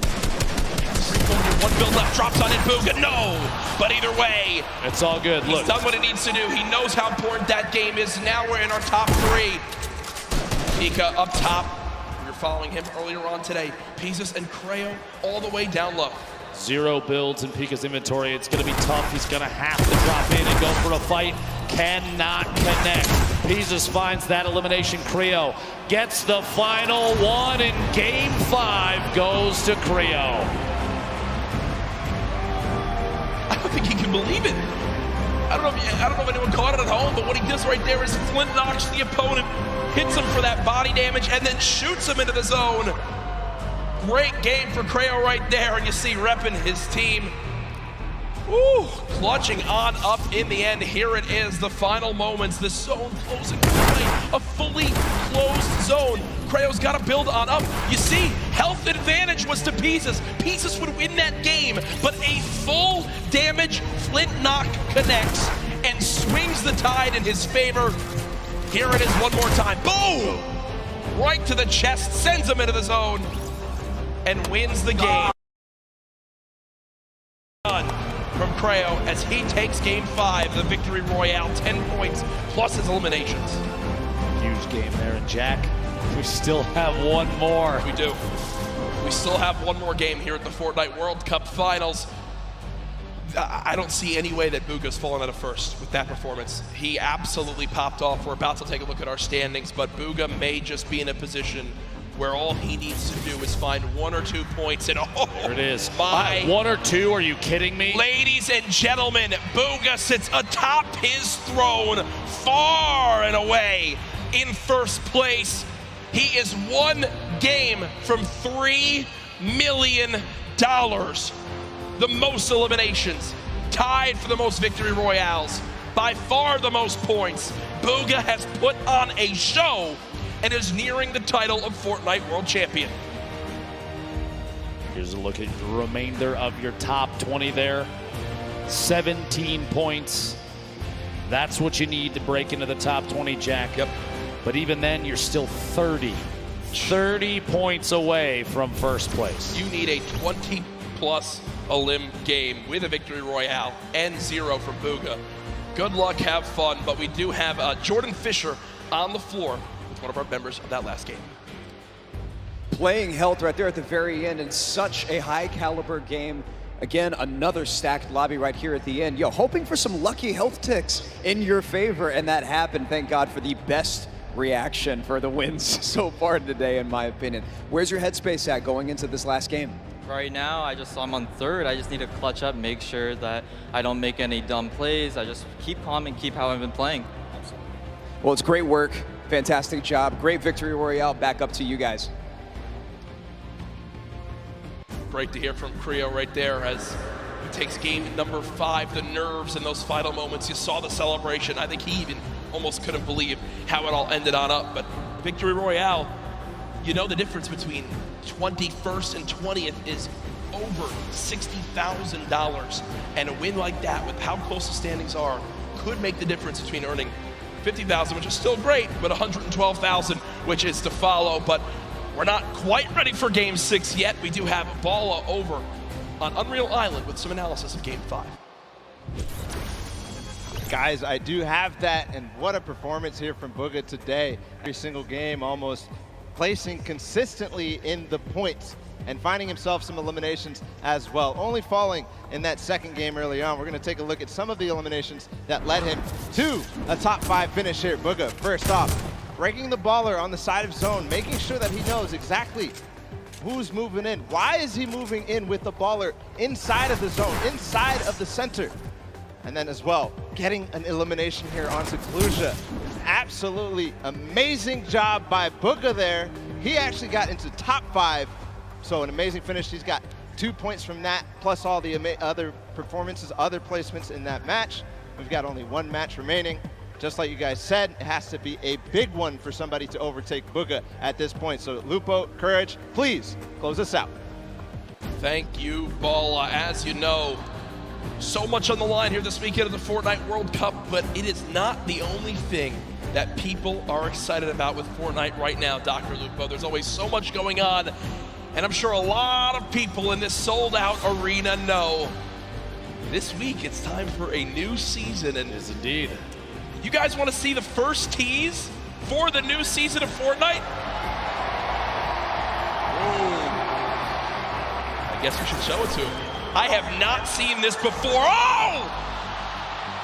1 build left, drops on in Bugha. No! But either way, it's all good. He's done what he needs to do. He knows how important that game is. Now we're in our top 3. Pika up top. We were following him earlier on today. Pizzas and Creo all the way down low. 0 builds in Pika's inventory. It's going to be tough. He's going to have to drop in and go for a fight. Cannot connect. Pizzas finds that elimination. Creo gets the final 1 in game 5. Goes to Creo. I don't think he can believe it. I don't know if anyone caught it at home, but what he does right there is Flint knocks the opponent, hits him for that body damage, and then shoots him into the zone. Great game for Creo right there, and you see repping his team. Ooh, clutching on up in the end. Here it is, the final moments. The zone closing tight, a fully closed zone. Creo's got to build on up. You see, health advantage was to Pieces. Pieces would win that game, but a full damage Flint knock connects and swings the tide in his favor. Here it is one more time. Boom! Right to the chest, sends him into the zone, and wins the game. From Creo as he takes game 5, the victory royale, 10 points plus his eliminations. Huge game there, and Jack, we still have one more. We do. We still have one more game here at the Fortnite World Cup Finals. I don't see any way that Bugha's fallen out of first with that performance. He absolutely popped off. We're about to take a look at our standings, but Bugha may just be in a position where all he needs to do is find 1 or 2 points, and there it is. My 1 or 2, are you kidding me? Ladies and gentlemen, Bugha sits atop his throne, far and away in first place. He is 1 game from $3 million. The most eliminations, tied for the most victory royales, by far the most points. Bugha has put on a show and is nearing the title of Fortnite World Champion. Here's a look at the remainder of your top 20 there. 17 points. That's what you need to break into the top 20, Jack. Yep. But even then, you're still 30 points away from first place. You need a 20-plus elim game with a victory royale and 0 from Bugha. Good luck, have fun, but we do have Jordan Fisher on the floor, one of our members of that last game. Playing health right there at the very end in such a high caliber game. Again, another stacked lobby right here at the end. Yo, hoping for some lucky health ticks in your favor, and that happened. Thank God for the best reaction for the wins so far today, in my opinion. Where's your headspace at going into this last game? Right now, I'm on 3rd. I just need to clutch up, make sure that I don't make any dumb plays. I just keep calm and keep how I've been playing. Well, it's great work. Fantastic job. Great victory royale. Back up to you guys. Great to hear from Creo right there as he takes game number 5, the nerves in those final moments. You saw the celebration. I think he even almost couldn't believe how it all ended on up. But victory royale, you know the difference between 21st and 20th is over $60,000. And a win like that, with how close the standings are, could make the difference between earning $50,000, which is still great, but $112,000, which is to follow. But we're not quite ready for Game 6 yet. We do have Balla over on Unreal Island with some analysis of Game 5. Guys, I do have that, and what a performance here from Bugha today. Every single game almost placing consistently in the points and finding himself some eliminations as well. Only falling in that second game early on. We're going to take a look at some of the eliminations that led him to a top 5 finish here. Bugha, first off, breaking the baller on the side of zone, making sure that he knows exactly who's moving in. Why is he moving in with the baller inside of the zone, inside of the center? And then as well, getting an elimination here on Zippiestuser. Absolutely amazing job by Bugha there. He actually got into top 5. So an amazing finish. He's got 2 points from that, plus all the other performances, other placements in that match. We've got only 1 match remaining. Just like you guys said, it has to be a big one for somebody to overtake Bugha at this point. So Lupo, Courage, please close us out. Thank you, Balla. As you know, so much on the line here this weekend of the Fortnite World Cup, but it is not the only thing that people are excited about with Fortnite right now, Dr. Lupo. There's always so much going on, and I'm sure a lot of people in this sold-out arena know this week it's time for a new season. And yes, indeed. You guys want to see the first tease for the new season of Fortnite? Ooh. I guess we should show it to him. I have not seen this before. Oh!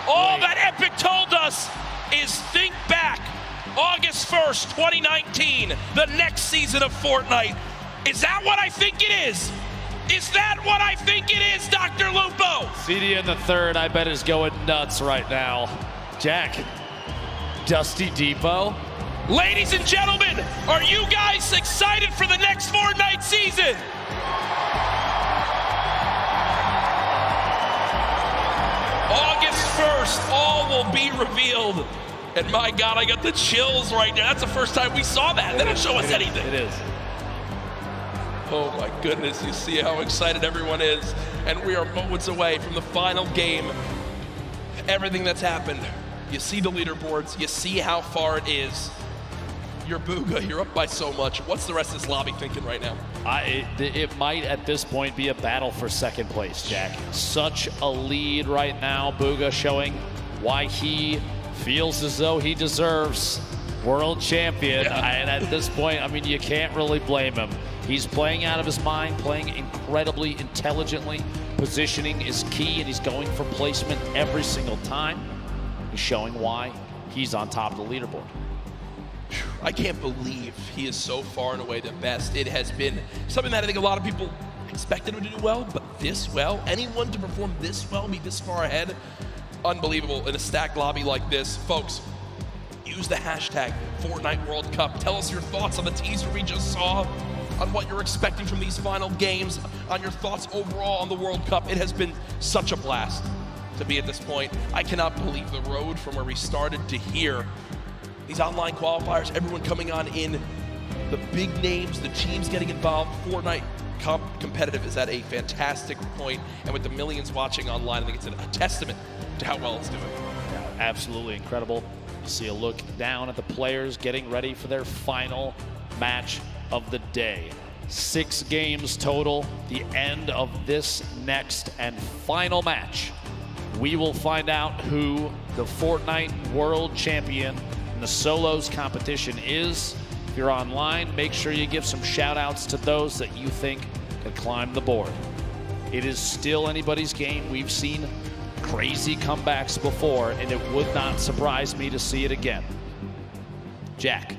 All that Epic told us is think back. August 1st, 2019, the next season of Fortnite. Is that what I think it is? Is that what I think it is, Dr. Lupo? CD in the 3rd, I bet, is going nuts right now. Jack, Dusty Depot, Ladies and gentlemen, are you guys excited for the next Fortnite season? August 1st, all will be revealed. And my God, I got the chills right now. That's the first time we saw that. They don't show us anything. It is. Oh my goodness, you see how excited everyone is. And we are moments away from the final game. Everything that's happened. You see the leaderboards, you see how far it is. You're Booga, you're up by so much. What's the rest of this lobby thinking right now? It might at this point be a battle for second place, Jack. Such a lead right now. Booga showing why he feels as though he deserves world champion. And at this point, I mean, you can't really blame him. He's playing out of his mind, playing incredibly intelligently. Positioning is key, and he's going for placement every single time. He's showing why he's on top of the leaderboard. I can't believe he is so far and away the best. It has been something that I think a lot of people expected him to do well, but this well, anyone to perform this well, be this far ahead, unbelievable in a stacked lobby like this. Folks, use the hashtag Fortnite World Cup. Tell us your thoughts on the teaser we just saw, on what you're expecting from these final games, on your thoughts overall on the World Cup. It has been such a blast to be at this point. I cannot believe the road from where we started to here. These online qualifiers, everyone coming on in, the big names, the teams getting involved. Fortnite competitive is at a fantastic point, and with the millions watching online, I think it's a testament to how well it's doing. Yeah, absolutely incredible. See a look down at the players getting ready for their final match of the day. 6 games total, the end of this next and final match. We will find out who the Fortnite World Champion in the solos competition is. If you're online, make sure you give some shout outs to those that you think can climb the board. It is still anybody's game. We've seen crazy comebacks before, and it would not surprise me to see it again. Jack,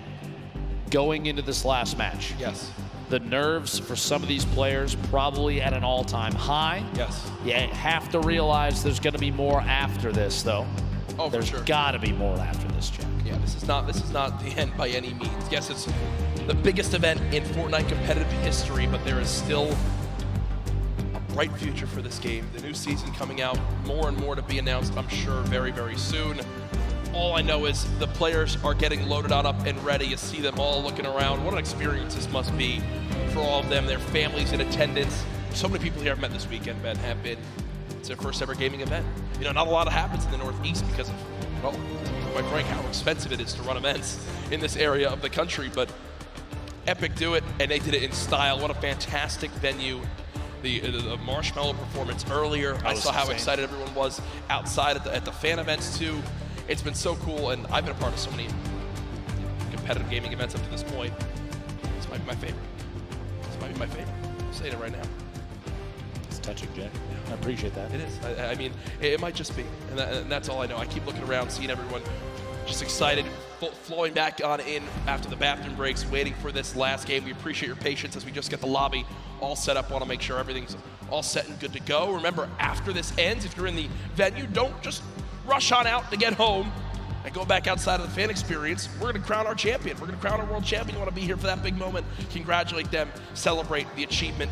going into this last match. Yes. The nerves for some of these players probably at an all-time high. Yes. You have to realize there's going to be more after this, though. Oh, there's for sure. got to be more after this, Jack. Yeah, this is not the end by any means. Yes, it's the biggest event in Fortnite competitive history, but there is still a bright future for this game. The new season coming out, more and more to be announced, I'm sure, very, very soon. All I know is the players are getting loaded on up and ready. You see them all looking around. What an experience this must be for all of them, their families in attendance. So many people here I've met this weekend, Ben, have been. It's their first ever gaming event. You know, not a lot happens in the Northeast because of, well, quite frank, how expensive it is to run events in this area of the country. But Epic do it, and they did it in style. What a fantastic venue. The marshmallow performance earlier. I saw how excited everyone was outside at the fan events too. It's been so cool, and I've been a part of so many competitive gaming events up to this point. This might be my favorite. This might be my favorite. I'm saying it right now. It's touching, Jack. I appreciate that. It is. I mean, it might just be, and that's all I know. I keep looking around, seeing everyone just excited, flowing back on in after the bathroom breaks, waiting for this last game. We appreciate your patience as we just get the lobby all set up. Want to make sure everything's all set and good to go. Remember, after this ends, if you're in the venue, don't just rush on out to get home and go back outside of the fan experience. We're going to crown our champion. We're going to crown our world champion. You want to be here for that big moment. Congratulate them. Celebrate the achievement.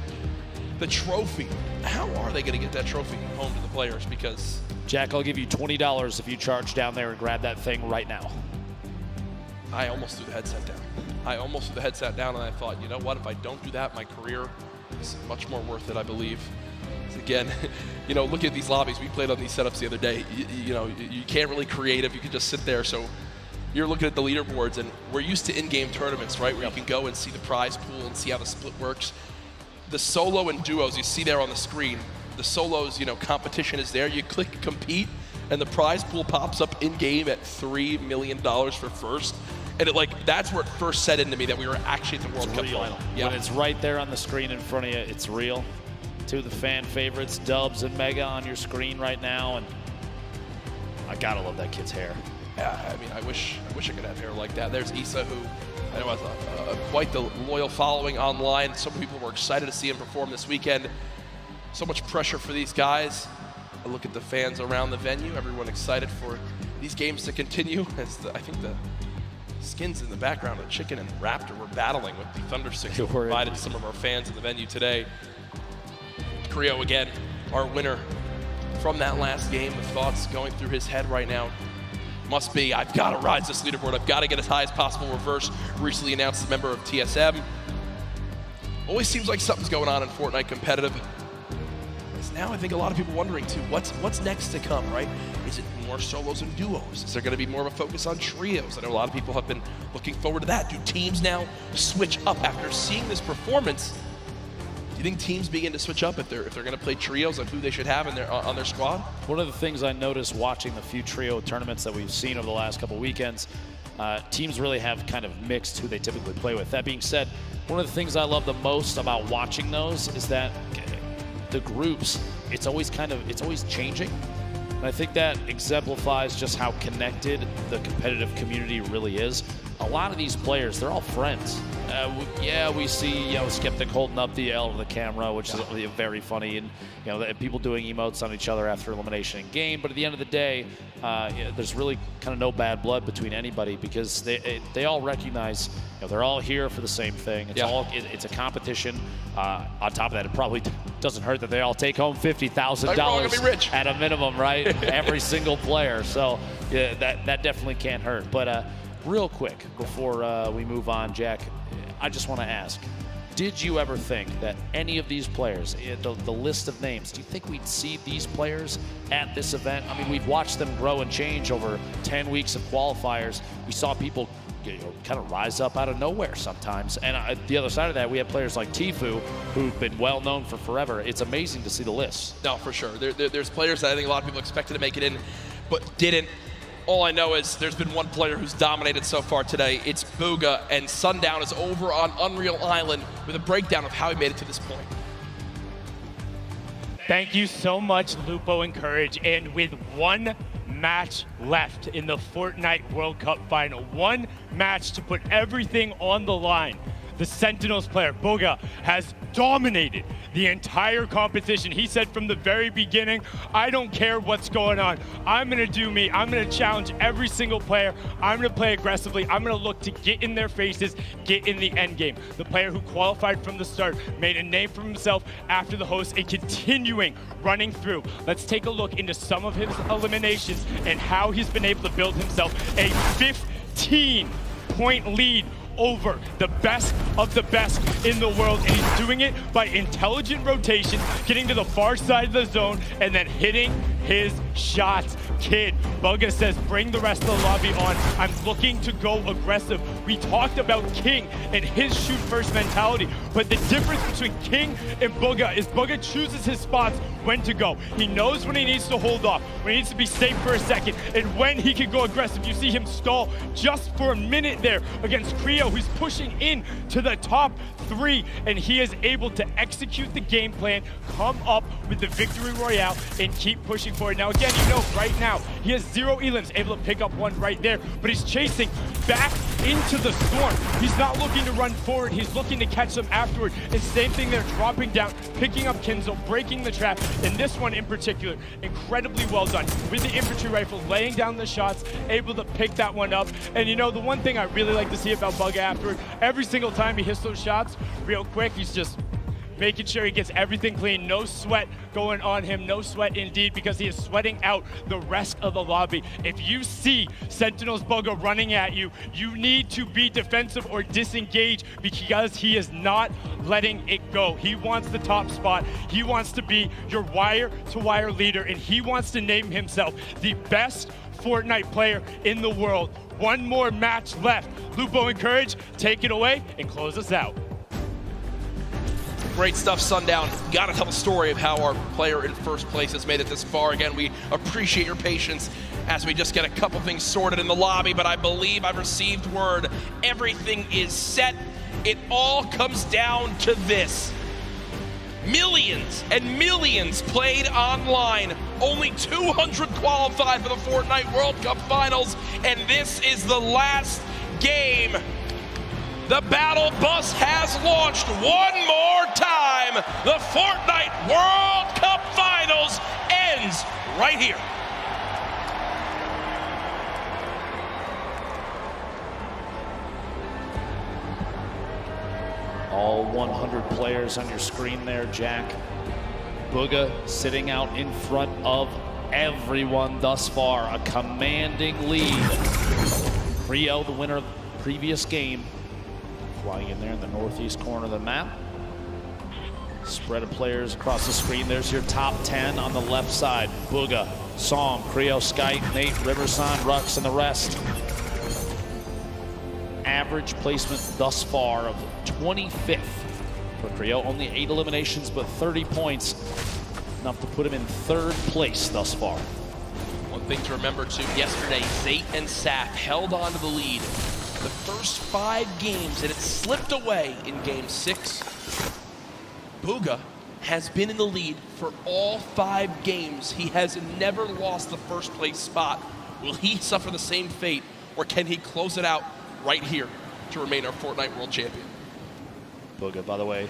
The trophy. How are they going to get that trophy home to the players? Because Jack, I'll give you $20 if you charge down there and grab that thing right now. I almost threw the headset down. And I thought, you know what? If I don't do that, my career is much more worth it, I believe. Again, you know, look at these lobbies. We played on these setups the other day. You know, you can't really creative. You can just sit there. So you're looking at the leaderboards, and we're used to in-game tournaments, right? Where you can go and see the prize pool and see how the split works. The solo and duos you see there on the screen. The solos, you know, competition is there. You click compete, and the prize pool pops up in-game at $3 million for first. And that's where it first set into me that we were actually at the World Cup final. Yeah. When it's right there on the screen in front of you, it's real. Two of the fan favorites, Dubs and Mega, on your screen right now, and I gotta love that kid's hair. Yeah, I mean, I wish I could have hair like that. There's Issa, who I know has quite the loyal following online. Some people were excited to see him perform this weekend. So much pressure for these guys. I look at the fans around the venue. Everyone excited for these games to continue. As I think the skins in the background. A chicken and raptor were battling with the Thunder Sticks that were provided to some of our fans in the venue today. Creo again, our winner from that last game. The thoughts going through his head right now must be, I've got to rise this leaderboard. I've got to get as high as possible. Reverse, recently announced a member of TSM. Always seems like something's going on in Fortnite competitive. Now I think a lot of people wondering too, what's next to come, right? Is it more solos and duos? Is there going to be more of a focus on trios? I know a lot of people have been looking forward to that. Do teams now switch up after seeing this performance? Do you think teams begin to switch up if they're going to play trios on who they should have in on their squad? One of the things I noticed watching the few trio tournaments that we've seen over the last couple weekends, teams really have kind of mixed who they typically play with. That being said, one of the things I love the most about watching those is that the groups, it's always changing. And I think that exemplifies just how connected the competitive community really is. A lot of these players, they're all friends. We see Skeptic holding up the L to the camera, which is very funny, and people doing emotes on each other after elimination in game. But at the end of the day, there's really kind of no bad blood between anybody because they all recognize they're all here for the same thing. It's a competition. On top of that, it probably doesn't hurt that they all take home $50,000 at a minimum, right? Every single player. So that definitely can't hurt. But real quick before we move on, Jack, I just want to ask, did you ever think that any of these players, the list of names, do you think we'd see these players at this event? I mean, we've watched them grow and change over 10 weeks of qualifiers. We saw people kind of rise up out of nowhere sometimes. And the other side of that, we have players like Tfue, who've been well known for forever. It's amazing to see the list. No, for sure. There's players that I think a lot of people expected to make it in, but didn't. All I know is there's been one player who's dominated so far today. It's Booga, and Sundown is over on Unreal Island with a breakdown of how he made it to this point. Thank you so much, Lupo and Courage. And with one match left in the Fortnite World Cup final, one match to put everything on the line, the Sentinels player, Booga, has dominated the entire competition. He said from the very beginning, I don't care what's going on. I'm going to do me. I'm going to challenge every single player. I'm going to play aggressively. I'm going to look to get in their faces, get in the end game. The player who qualified from the start made a name for himself after the host and continuing running through. Let's take a look into some of his eliminations and how he's been able to build himself a 15-point lead over the best of the best in the world, and he's doing it by intelligent rotation, getting to the far side of the zone, and then hitting his shots. Kid, Bugga says, bring the rest of the lobby on. I'm looking to go aggressive. We talked about King and his shoot first mentality, but the difference between King and Bugga is Bugga chooses his spots when to go. He knows when he needs to hold off, when he needs to be safe for a second, and when he can go aggressive. You see him stall just for a minute there against Creo, who's pushing in to the top 3, and he is able to execute the game plan, come up with the victory royale, and keep pushing forward. Now again, right now, he has 0 elims, able to pick up one right there, but he's chasing back into the storm. He's not looking to run forward, he's looking to catch them afterward. And same thing there, dropping down, picking up Kinzel, breaking the trap. And this one in particular, incredibly well done. With the infantry rifle, laying down the shots, able to pick that one up. And the one thing I really like to see about Bugga afterward, every single time he hits those shots, real quick, he's just making sure he gets everything clean. No sweat going on him, no sweat indeed, because he is sweating out the rest of the lobby. If you see Sentinels Bugga running at you, you need to be defensive or disengage, because he is not letting it go. He wants the top spot. He wants to be your wire-to-wire leader, and he wants to name himself the best Fortnite player in the world. One more match left. Lupo and Courage, take it away and close us out. Great stuff, Sundown. Got to tell a story of how our player in first place has made it this far. Again, we appreciate your patience as we just get a couple things sorted in the lobby, but I believe I've received word. Everything is set. It all comes down to this. Millions and millions played online. Only 200 qualified for the Fortnite World Cup Finals, and this is the last game. The battle bus has launched one more time. The Fortnite World Cup Finals ends right here. 100 players on your screen there, Jack. Booga sitting out in front of everyone thus far. A commanding lead. Rio, the winner of the previous game, flying in there in the northeast corner of the map. Spread of players across the screen. There's your top 10 on the left side. Booga, Song, Creo, Skype, Nate, Riverson, Rux, and the rest. Average placement thus far of 25th for Creo. Only 8 eliminations, but 30 points. Enough to put him in 3rd place thus far. One thing to remember too, yesterday, Zate and Saf held on to the lead the first 5 games, and it slipped away in game 6. Booga has been in the lead for all 5 games. He has never lost the first place spot. Will he suffer the same fate, or can he close it out right here to remain our Fortnite World Champion? Booga, by the way,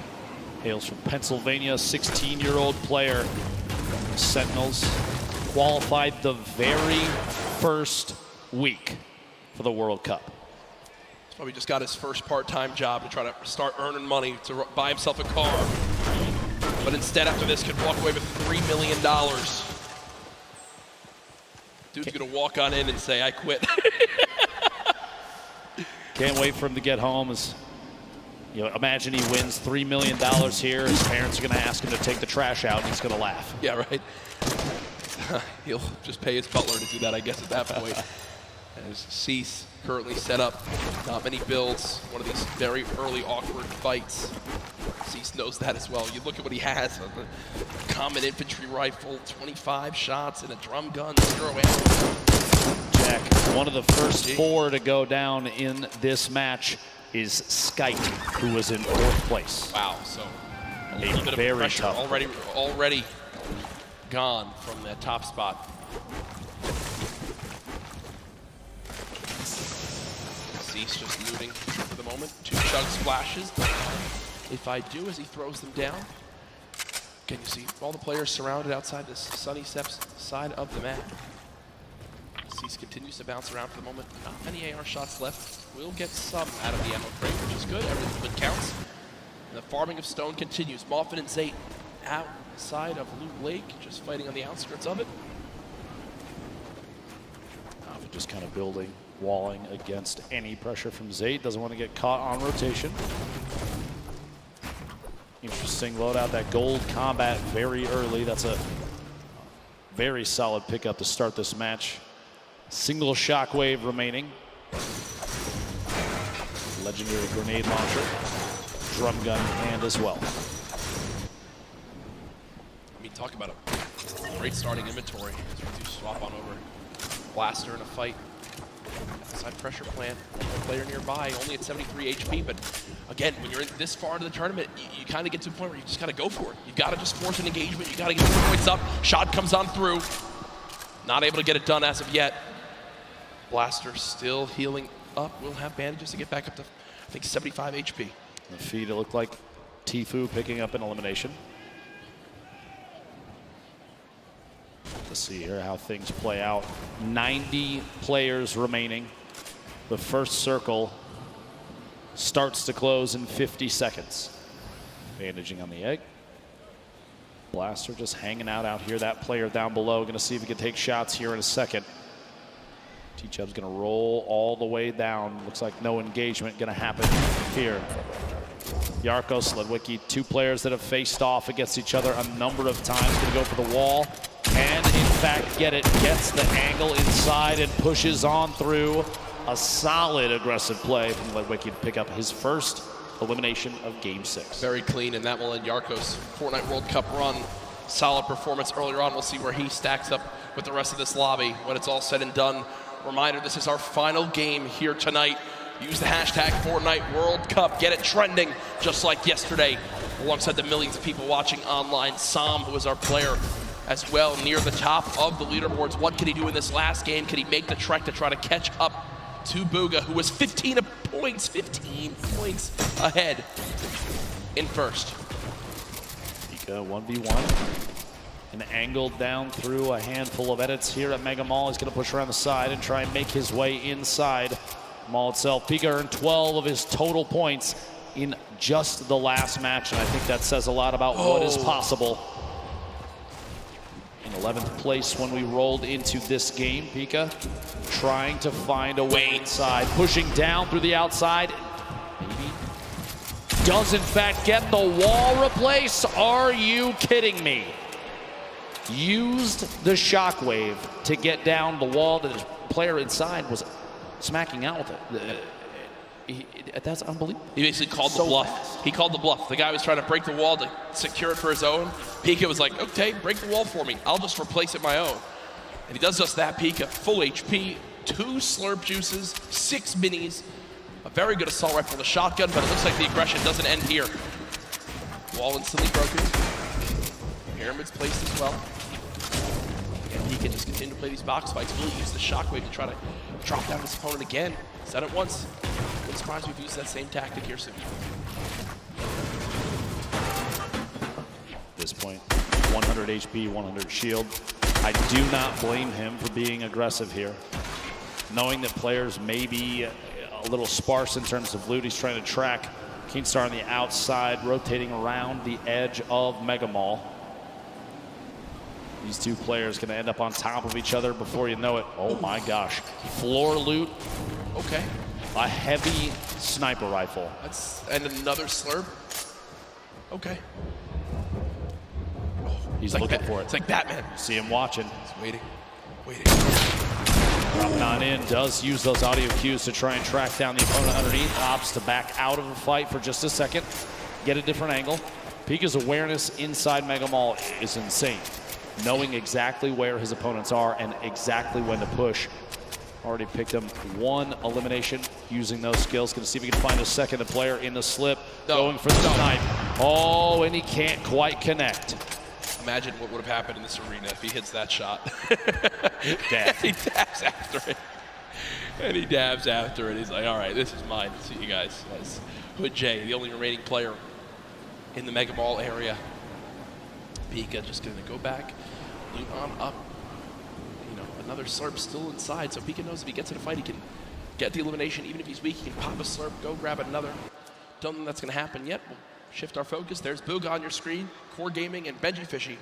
hails from Pennsylvania, 16-year-old player. Sentinels qualified the very first week for the World Cup. He's probably just got his first part-time job to try to start earning money to buy himself a car. But instead, after this, could walk away with $3 million. Dude's gonna walk on in and say, I quit. Can't wait for him to get home. As you know, imagine he wins $3 million here. His parents are gonna ask him to take the trash out, and he's gonna laugh. Yeah, right. He'll just pay his butler to do that, I guess, at that point. As Cease currently set up, not many builds. One of these very early awkward fights. Cease knows that as well. You look at what he has: a common infantry rifle, 25 shots, and a drum gun, 0 ammo. Jack, one of the first 4 to go down in this match is Skype, who was in 4th place. Wow, so a little bit of pressure already gone from that top spot. Cease just looting for the moment. 2 chug splashes. If I do, as he throws them down, can you see all the players surrounded outside this Sunny Steps side of the map? Cease continues to bounce around for the moment. Not many AR shots left. Will get some out of the ammo crate, which is good. Everything counts. And the farming of stone continues. Moffin and Zate outside of Loot Lake, just fighting on the outskirts of it. Moffin just kind of building, walling against any pressure from Zate. Doesn't want to get caught on rotation. Interesting loadout, that gold combat very early. That's a very solid pickup to start this match. Single shockwave remaining. Legendary grenade launcher. Drum gun in hand as well. I mean, talk about a great starting inventory. As we do swap on over. Blaster in a fight. Outside pressure plant. One player nearby, only at 73 HP, but again, when you're in this far into the tournament, you kind of get to a point where you just got to go for it. You got to just force an engagement. You got to get the points up. Shot comes on through. Not able to get it done as of yet. Blaster still healing up. Will have bandages to get back up to, I think, 75 HP. The feed, it looked like Tfue picking up an elimination. Let's see here how things play out. 90 players remaining. The first circle starts to close in 50 seconds. Bandaging on the egg. Blaster just hanging out here. That player down below. Going to see if he can take shots here in a second. T-Chub's going to roll all the way down. Looks like no engagement going to happen here. Yarko, Sledwicki, 2 players that have faced off against each other a number of times. Going to go for the wall. And in fact get it. Gets the angle inside and pushes on through. A solid aggressive play from Sledwicki to pick up his first elimination of Game 6. Very clean, and that will end Yarko's Fortnite World Cup run. Solid performance earlier on. We'll see where he stacks up with the rest of this lobby when it's all said and done. Reminder, this is our final game here tonight. Use the hashtag Fortnite World Cup. Get it trending just like yesterday alongside the millions of people watching online. Sam, who is our player as well, near the top of the leaderboards. What can he do in this last game? Can he make the trek to try to catch up to Booga, who was 15 points ahead in first? Pika 1v1. And angled down through a handful of edits here at Mega Mall. He's going to push around the side and try and make his way inside Mall itself. Pika earned 12 of his total points in just the last match, and I think that says a lot about what is possible. In 11th place when we rolled into this game, Pika trying to find a way inside, pushing down through the outside. Maybe does in fact get the wall replace. Are you kidding me? Used the shockwave to get down the wall that his player inside was smacking out with it. That's unbelievable. He basically called the bluff. He called the bluff. The guy was trying to break the wall to secure it for his own. Pika was like, okay, break the wall for me. I'll just replace it my own. And he does just that. Pika, full HP, 2 slurp juices, 6 minis, a very good assault rifle and a shotgun, but it looks like the aggression doesn't end here. Wall instantly broken. Pyramid's placed as well. And he can just continue to play these box fights. Really use the shockwave to try to drop down his opponent again. Said it once. Wouldn't surprise me if we use that same tactic here soon. At this point, 100 HP, 100 shield. I do not blame him for being aggressive here. Knowing that players may be a little sparse in terms of loot, he's trying to track Keemstar on the outside, rotating around the edge of Mega Mall. These two players going to end up on top of each other before you know it. Oh my gosh. Floor loot. Okay. A heavy sniper rifle. And another slurp. Okay. He's like looking for it. It's like Batman. See him watching. He's waiting. Dropping on in, does use those audio cues to try and track down the opponent underneath. Opts to back out of the fight for just a second. Get a different angle. Pika's awareness inside Mega Mall is insane. Knowing exactly where his opponents are and exactly when to push. Already picked him 1 elimination using those skills. Gonna see if he can find a second player in the slip. Going for the snipe. Oh, and he can't quite connect. Imagine what would have happened in this arena if he hits that shot. Dab. He dabs after it. And he dabs after it. He's like, all right, this is mine. See you guys. That's Hood J, the only remaining player in the Mega Mall area. Pika just gonna go back, loot on up. You know, another slurp still inside, so Pika knows if he gets in a fight, he can get the elimination. Even if he's weak, he can pop a slurp, go grab another. Don't think that's gonna happen yet. We'll shift our focus. There's Boog on your screen, Core Gaming and Benji Fishy.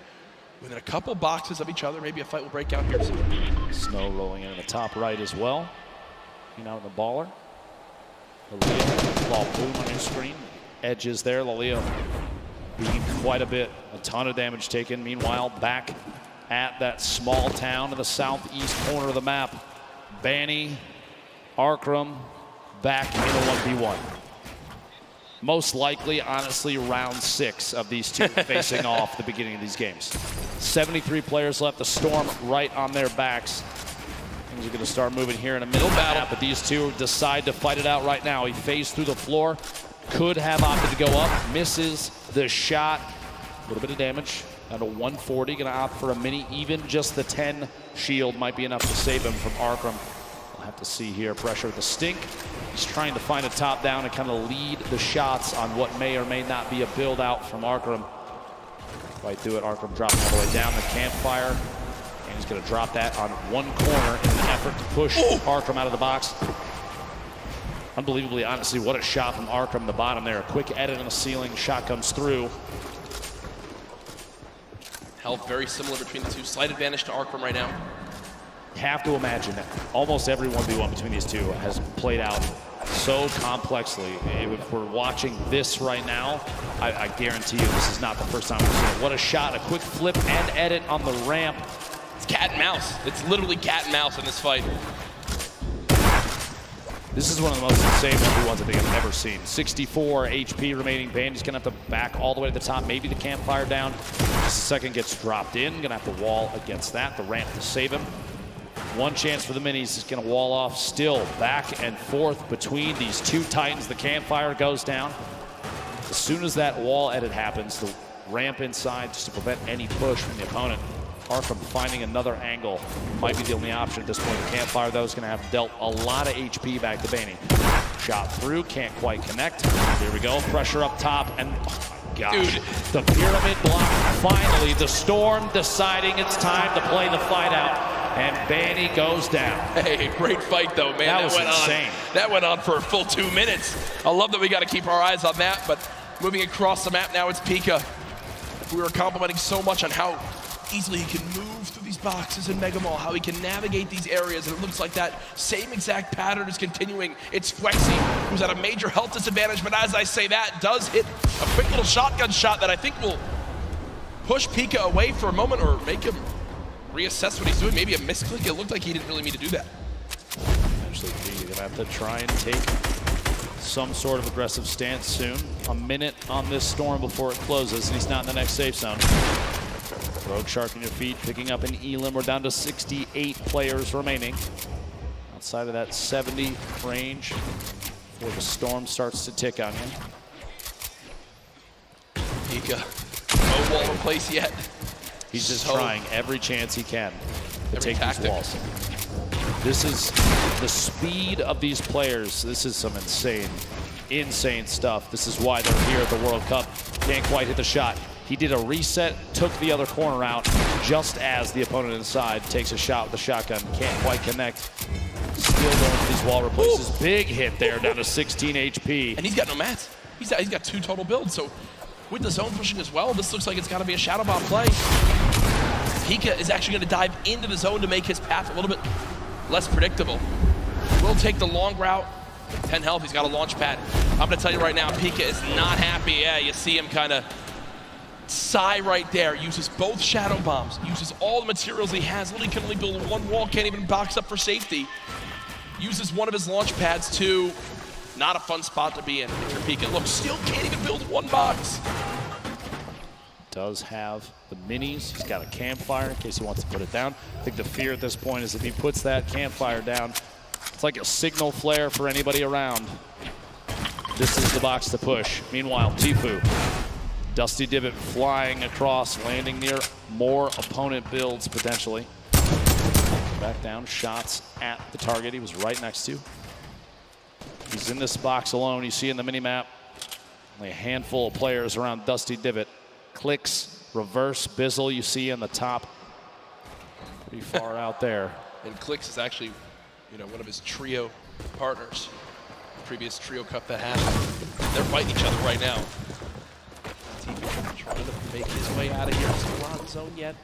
Within a couple boxes of each other, maybe a fight will break out here soon. Snow rolling in the top right as well. Looking out in the baller. Lalia, ball boom on your screen. Edges there, Lalia being quite a bit. A ton of damage taken. Meanwhile, back at that small town in the southeast corner of the map. Banny, Arkram, back in a 1v1. Most likely, honestly, round 6 of these two facing off the beginning of these games. 73 players left. The Storm right on their backs. Things are going to start moving here in a minute. But these two decide to fight it out right now. He phased through the floor. Could have opted to go up. Misses the shot. A little bit of damage. Down to 140. Going to opt for a mini. Even just the 10 shield might be enough to save him from Arkram. We'll have to see here. Pressure with the stink. He's trying to find a top down and kind of lead the shots on what may or may not be a build out from Arkram. Right through it. Arkram dropping all the way down the campfire. And he's going to drop that on one corner in an effort to push Arkram out of the box. Unbelievably, honestly, what a shot from Arkram, the bottom there. A quick edit on the ceiling, shot comes through. Health very similar between the two. Slight advantage to Arkram right now. Have to imagine that almost every 1v1 between these two has played out so complexly. If we're watching this right now, I guarantee you this is not the first time we've seen it. What a shot, a quick flip and edit on the ramp. It's cat and mouse. It's literally cat and mouse in this fight. This is one of the most insane 1v1s I think I've ever seen. 64 HP remaining. Bandy's gonna have to back all the way to the top. Maybe the campfire down. Just a second gets dropped in. Gonna have to wall against that. The ramp to save him. One chance for the minis is going to wall off. Still back and forth between these two titans. The campfire goes down. As soon as that wall edit happens, the ramp inside just to prevent any push from the opponent. Arkram finding another angle might be the only option at this point. The campfire, though, is going to have dealt a lot of HP back to Banny. Shot through, can't quite connect. Here we go, pressure up top, and oh my gosh. Dude. The pyramid block. Finally, the Storm deciding it's time to play the fight out. And Banny goes down. Hey, great fight though, man. That was insane. That went on for a full 2 minutes. I love that we got to keep our eyes on that, but moving across the map now, it's Pika. We were complimenting so much on how easily he can move through these boxes in Mega Mall, how he can navigate these areas, and it looks like that same exact pattern is continuing. It's Flexi, who's at a major health disadvantage, but as I say that, does hit a quick little shotgun shot that I think will push Pika away for a moment or make him reassess what he's doing. Maybe a misclick. It looked like he didn't really mean to do that. Actually, he's gonna have to try and take some sort of aggressive stance soon. A minute on this storm before it closes, and he's not in the next safe zone. Rogue Shark on your feet, picking up an elim. We're down to 68 players remaining. Outside of that 70 range before the storm starts to tick on you. Pika, no wall in place yet. He's just trying every chance he can to take these walls. This is the speed of these players. This is some insane stuff. This is why they're here at the World Cup. Can't quite hit the shot. He did a reset, took the other corner out, just as the opponent inside takes a shot with the shotgun. Can't quite connect. Still going for these wall replaces. Big hit there, down to 16 HP. And he's got no mats. He's got 2 total builds, so with the zone pushing as well, this looks like it's got to be a Shadow Bomb play. Pika is actually going to dive into the zone to make his path a little bit less predictable. Will take the long route. 10 health, he's got a launch pad. I'm going to tell you right now, Pika is not happy. Yeah, you see him kind of sigh right there. Uses both Shadow Bombs, uses all the materials he has. Literally can only build 1 wall, can't even box up for safety. Uses one of his launch pads to not a fun spot to be in. Pika, look, still can't even build 1 box. Does have the minis. He's got a campfire in case he wants to put it down. I think the fear at this point is if he puts that campfire down, it's like a signal flare for anybody around. This is the box to push. Meanwhile, Tfue, Dusty Divot flying across, landing near more opponent builds potentially. Back down, shots at the target he was right next to. He's in this box alone. You see in the mini-map, only a handful of players around Dusty Divot. Clicks, reverse, Bizzle you see in the top. Pretty far out there. And Clicks is actually, one of his trio partners. Previous trio cup that happened. They're fighting each other right now. Tfue trying to make his way out of here. Still not in zone yet.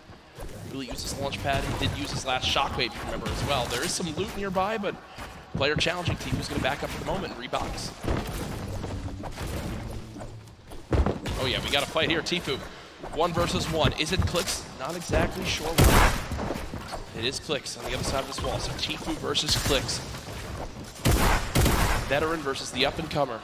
Really used his launch pad. He did use his last shockwave, if you remember, as well. There is some loot nearby, but player challenging. Tfue's going to back up for the moment and rebox. Oh yeah, we got a fight here. Tfue, 1 versus 1. Is it Clicks? Not exactly sure why. It is Clicks on the other side of this wall. So Tfue versus Clicks. Veteran versus the up-and-comer.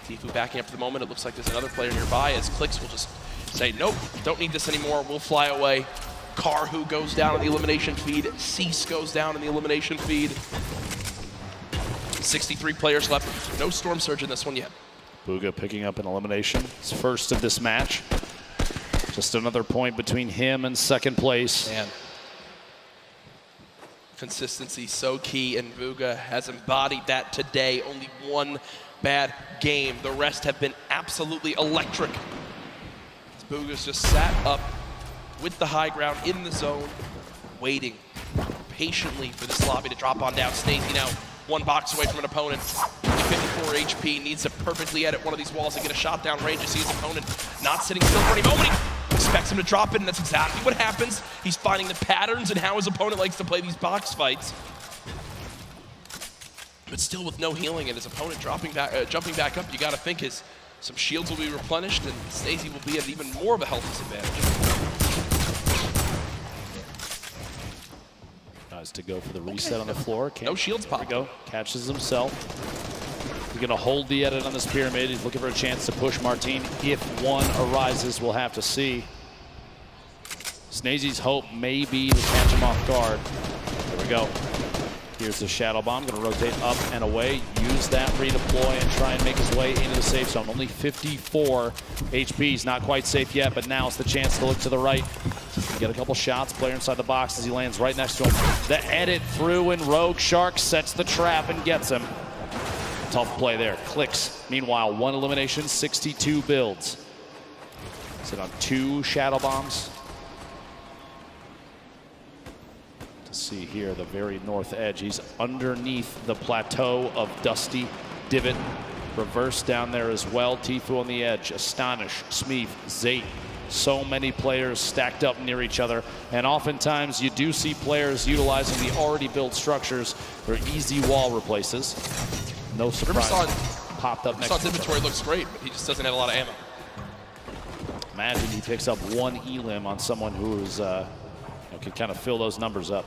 Tfue backing up for the moment. It looks like there's another player nearby as Clicks will just say, nope, don't need this anymore. We'll fly away. Karhu goes down in the elimination feed. Cease goes down in the elimination feed. 63 players left. No Storm Surge in this one yet. Bugha picking up an elimination. His first of this match. Just another point between him and second place. Man. Consistency so key, and Bugha has embodied that today. Only 1 bad game. The rest have been absolutely electric. Bugha's just sat up with the high ground in the zone, waiting patiently for this lobby to drop on down. Snazy now 1 box away from an opponent. 54 HP, needs to perfectly edit one of these walls and get a shot down range. You see his opponent not sitting still for any moment. He expects him to drop it, and that's exactly what happens. He's finding the patterns and how his opponent likes to play these box fights. But still with no healing and his opponent jumping back up, you got to think some shields will be replenished and Snazy will be at even more of a health disadvantage. Tries to go for the reset on the floor. No shields pop. There we go. Catches himself. He's going to hold the edit on this pyramid. He's looking for a chance to push Martine. If one arises, we'll have to see. Snazy's hope may be to catch him off guard. There we go. Here's the Shadow Bomb. Going to rotate up and away. Use that redeploy and try and make his way into the safe zone. Only 54 HP. He's not quite safe yet, but now it's the chance to look to the right. Get a couple shots. Player inside the box as he lands right next to him. The edit through, and Rogue Shark sets the trap and gets him. Tough play there. Clicks. Meanwhile, 1 elimination, 62 builds. Sit on 2 Shadow Bombs. See here, the very north edge. He's underneath the plateau of Dusty Divot. Reverse down there as well. Tfue on the edge. Astonish, Smeef, Zate. So many players stacked up near each other. And oftentimes you do see players utilizing the already built structures for easy wall replaces. No surprise. Popped up next to inventory looks great, but he just doesn't have a lot of ammo. Imagine he picks up one elim on someone who is, can kind of fill those numbers up.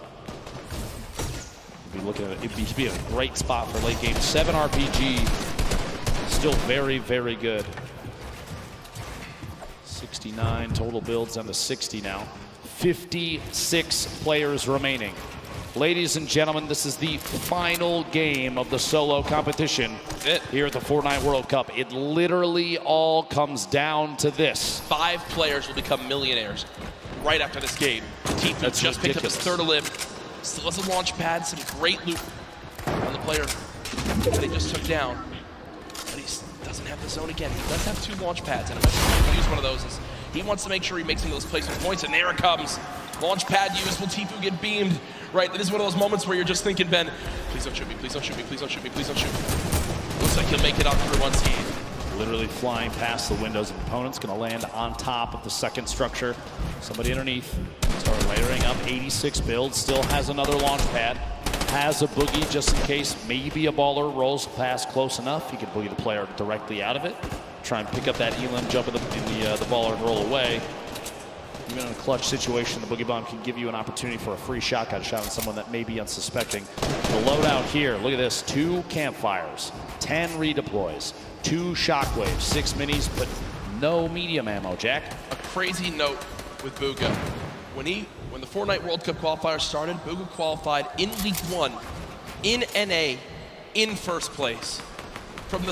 Be looking at it. It'd be a great spot for late game. 7 RPG, still very, very good. 69 total builds down to 60 now. 56 players remaining. Ladies and gentlemen, this is the final game of the solo competition here at the Fortnite World Cup. It literally all comes down to this. 5 players will become millionaires right after this game. Tfue just picked up his 3rd elim. Still has a launch pad, some great loot on the player that he just took down. But he doesn't have the zone again. He does have 2 launch pads, and I'm going to use one of those. He wants to make sure he makes some of those placement points, and there it comes. Launch pad used. Will Tfue get beamed? Right, this is one of those moments where you're just thinking, Ben, please don't shoot me, please don't shoot me, please don't shoot me, please don't shoot me. Looks like he'll make it up through once he... Literally flying past the windows of opponents, going to land on top of the second structure. Somebody underneath. Start layering up 86 builds, still has another launch pad. Has a boogie just in case maybe a baller rolls past close enough. He can boogie the player directly out of it. Try and pick up that elim, jump in the baller and roll away. Even in a clutch situation, the Boogie Bomb can give you an opportunity for a free shotgun shot on someone that may be unsuspecting. The loadout here, look at this, 2 campfires, 10 redeploys, 2 shockwaves, 6 minis, but no medium ammo, Jack. A crazy note with Booga. When the Fortnite World Cup qualifier started, Booga qualified in League 1, in NA, in 1st place. From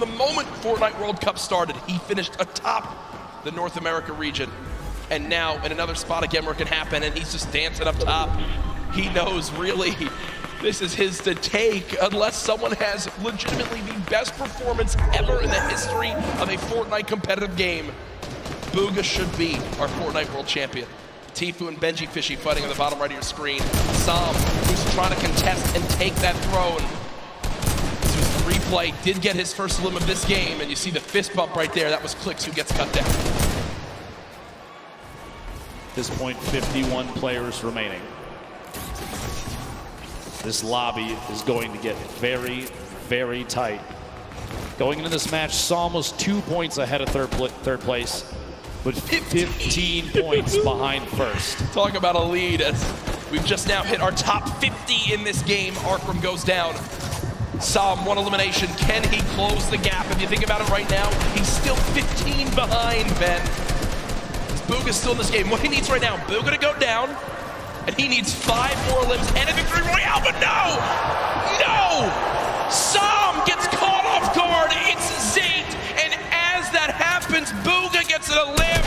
the moment Fortnite World Cup started, he finished atop the North America region. And now in another spot again where it can happen, and he's just dancing up top. He knows really this is his to take unless someone has legitimately the best performance ever in the history of a Fortnite competitive game. Booga should be our Fortnite World Champion. Tfue and Benji Fishy fighting on the bottom right of your screen. Sam, who's trying to contest and take that throne. This was the replay, did get his 1st elim of this game, and you see the fist bump right there. That was Clicks who gets cut down. At this point, 51 players remaining. This lobby is going to get very, very tight. Going into this match, Psalm was 2 points ahead of third place, but 15 points behind 1st. Talk about a lead as we've just now hit our top 50 in this game. Arkram goes down. Psalm, 1 elimination. Can he close the gap? If you think about it right now, he's still 15 behind, Ben. Booga's still in this game. What he needs right now, Booga to go down, and he needs 5 more elims and a victory royale, but no! No! Psalm gets caught off guard. It's Zate, and as that happens, Booga gets an elim.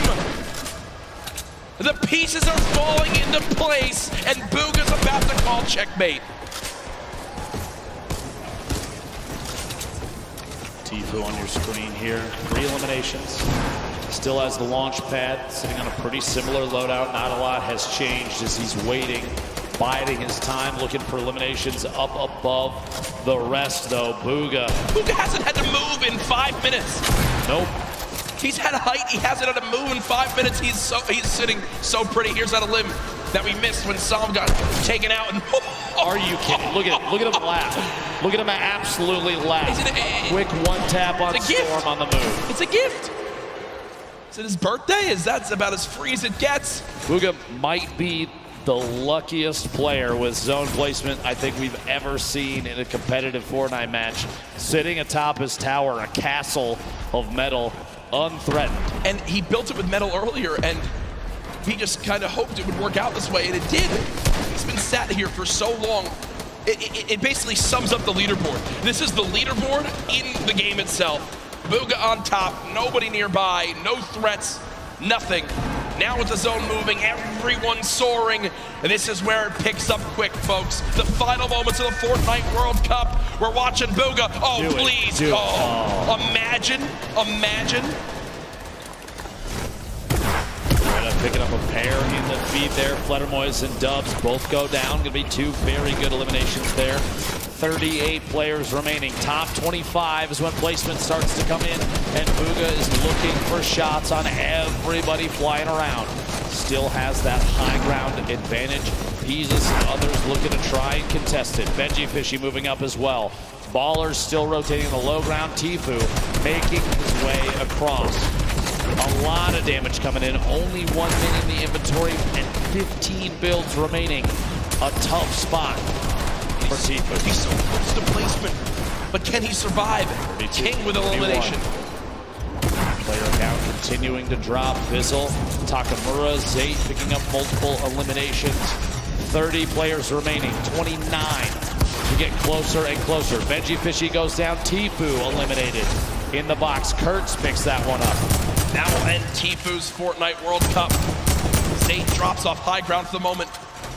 The pieces are falling into place, and Booga's about to call checkmate. Tfue on your screen here. 3 eliminations. Still has the launch pad, sitting on a pretty similar loadout. Not a lot has changed as he's waiting, biding his time, looking for eliminations up above the rest, though. Booga hasn't had to move in 5 minutes. Nope. He's had height, he hasn't had to move in 5 minutes. He's sitting so pretty. Here's that elim that we missed when Psalm got taken out. And are you kidding? Look at him laugh. Look at him absolutely laugh. Quick 1 tap on Storm on the move. It's a gift. Is it his birthday? That's about as free as it gets. Booga might be the luckiest player with zone placement I think we've ever seen in a competitive Fortnite match. Sitting atop his tower, a castle of metal, unthreatened. And he built it with metal earlier, and he just kind of hoped it would work out this way, and it did. He's been sat here for so long. It basically sums up the leaderboard. This is the leaderboard in the game itself. Booga on top, nobody nearby, no threats, nothing. Now with the zone moving, everyone soaring, and this is where it picks up quick, folks. The final moments of the Fortnite World Cup. We're watching Booga. Oh, please. Oh. Imagine. Right up picking up a pair in the feed there. Fledermoys and Dubs both go down. Going to be two very good eliminations there. 38 players remaining. Top 25 is when placement starts to come in, and Bugha is looking for shots on everybody flying around. Still has that high ground advantage. Peasus and others looking to try and contest it. Benji Fishy moving up as well. Ballers still rotating in the low ground. Tifu making his way across. A lot of damage coming in. Only 1 minute in the inventory and 15 builds remaining. A tough spot for Tifu. He's so close to placement, but can he survive? King with elimination. Player count continuing to drop. Bizzle, Takamura, Zate picking up multiple eliminations. 30 players remaining, 29 to get closer and closer. Benji Fishy goes down, Tifu eliminated in the box. Kurtz picks that one up. That will end Tifu's Fortnite World Cup. Zate drops off high ground for the moment.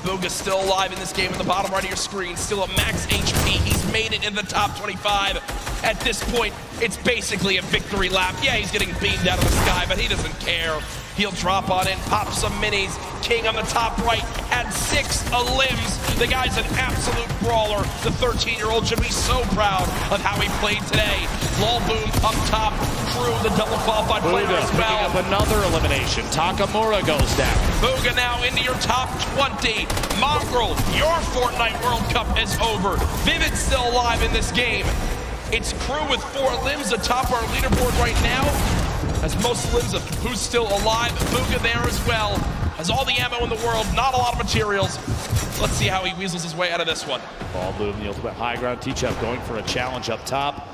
Bugha's still alive in this game in the bottom right of your screen, still at max HP. He's made it in the top 25. At this point, it's basically a victory lap. Yeah, he's getting beamed out of the sky, but he doesn't care. He'll drop on in, pop some minis. King on the top right had 6 limbs. The guy's an absolute brawler. The 13-year-old should be so proud of how he played today. Lulboom up top, Crew, the double qualified player as well. Picking up another elimination. Takamura goes down. Bugha now into your top 20. Mongrel, your Fortnite World Cup is over. Vivid's still alive in this game. It's Crew with 4 limbs atop our leaderboard right now. Has most limbs of who's still alive. Bugha there as well. Has all the ammo in the world, not a lot of materials. Let's see how he weasels his way out of this one. Lulboom, the ultimate high ground T-Chup going for a challenge up top.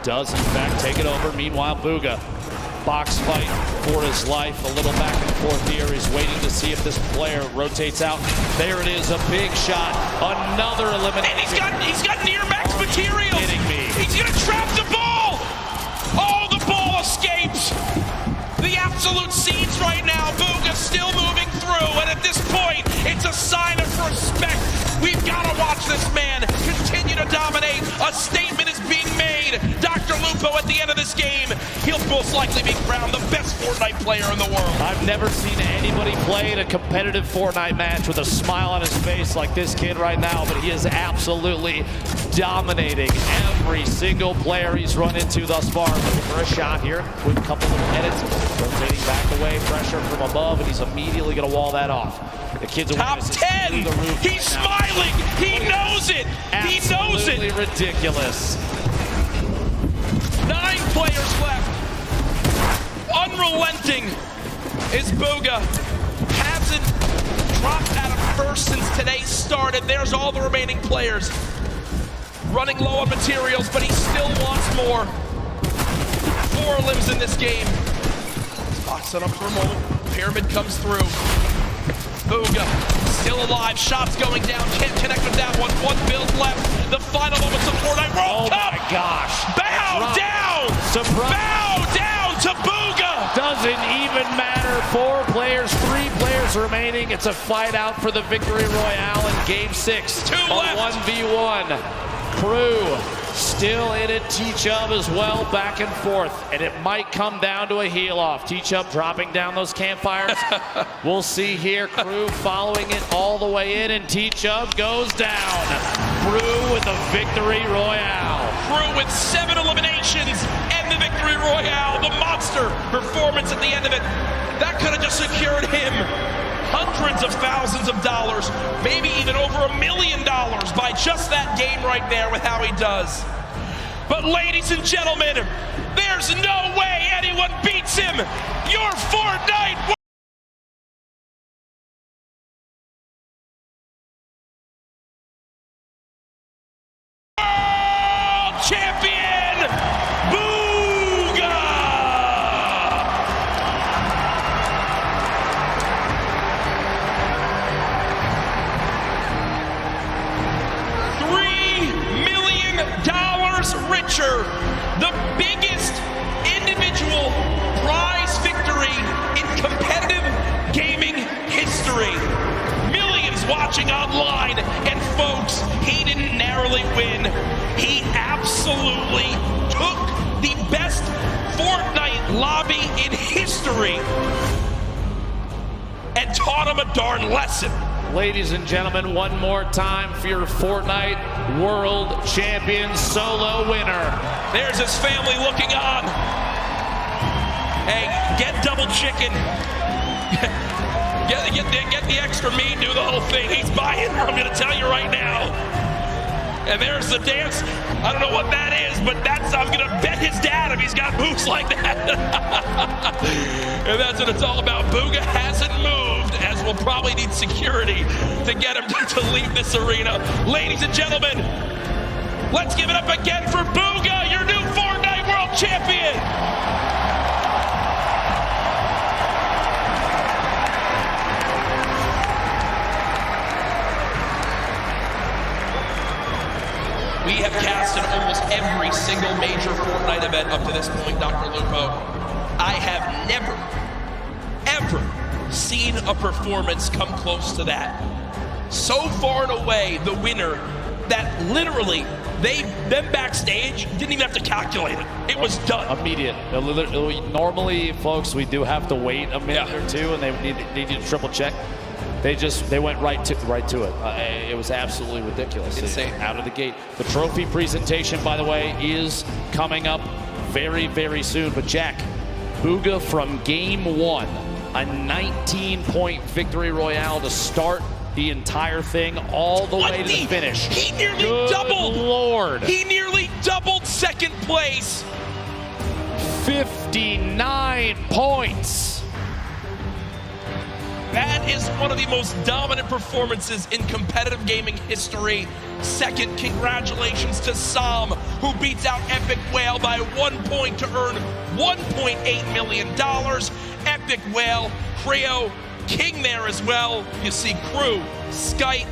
Does in fact take it over. Meanwhile, Bugha, box fight for his life. A little back and forth here. He's waiting to see if this player rotates out. There it is, a big shot. Another elimination. And he's got near max materials. Kidding me. He's gonna trap the ball. Oh, the ball escapes. The absolute scenes right now. Bugha still moving through, and at this point, it's a sign of respect. We've got to watch this man continue to dominate. A statement is being made. Dr. Lupo at the end of this game, he'll most likely be crowned the best Fortnite player in the world. I've never seen anybody play in a competitive Fortnite match with a smile on his face like this kid right now, but he is absolutely dominating every single player he's run into thus far. Looking for a shot here. Quick couple of edits. Rotating back away, pressure from above, and he's immediately going to wall that off. The kid's top 10. He's smiling. He knows it. He knows it. Absolutely ridiculous. 9 players left. Unrelenting is Bugha. Hasn't dropped out of first since today started. There's all the remaining players. Running low on materials, but he still wants more. 4 limbs in this game. Box it up for a moment. Pyramid comes through. Bugha still alive. Shots going down. Can't connect with that one. 1 build left. The final moments of Fortnite World Cup. Oh my gosh. Bow down. Surprise. Bow down to Bugha. Doesn't even matter. 4 players, 3 players remaining. It's a fight out for the victory royale in game 6. 2 left. 1v1. Crew still in it. T-Chubb as well, back and forth. And it might come down to a heel off. T-Chubb dropping down those campfires. We'll see here. Crew following it all the way in, and T-Chubb goes down. Crew with the victory royale. Crew with 7 eliminations and the victory royale. The monster performance at the end of it. That could have just secured him hundreds of thousands of dollars, maybe even over $1 million by just that game right there with how he does. But ladies and gentlemen, there's no way anyone beats him. Your Fortnite World Champion, Bugha! $3 million richer, the biggest individual prize victory in competitive gaming history. Millions watching online, and folks, he didn't narrowly win. He absolutely took the best Fortnite lobby in history and taught him a darn lesson. Ladies and gentlemen, one more time for your Fortnite World Champion solo winner. There's his family looking on. Hey, get double chicken. Get the extra meat, do the whole thing. He's buying, I'm gonna tell you right now. And there's the dance. I don't know what that is, but I'm gonna bet his dad if he's got moves like that. And that's what it's all about. Booga hasn't moved, as we'll probably need security to get him to leave this arena. Ladies and gentlemen, let's give it up again for Booga, your new Fortnite World Champion. We have cast in almost every single major Fortnite event up to this point, Dr. Lupo. I have never, ever seen a performance come close to that. So far and away, the winner that literally, them backstage didn't even have to calculate it. It was done. Immediate. Normally, folks, we do have to wait a minute or two, and they need to triple check. They went right to it. It was absolutely ridiculous. Insane. Out of the gate. The trophy presentation, by the way, is coming up very, very soon. But Jack, Booga from game 1, a 19-point victory royale to start the entire thing all the way to the finish. He nearly Good doubled. Lord. He nearly doubled second place. 59 points. That is one of the most dominant performances in competitive gaming history. Second, congratulations to Sam, who beats out Epic Whale by 1 point to earn $1.8 million. Epic Whale, Creo, King there as well. You see Crew, Skype,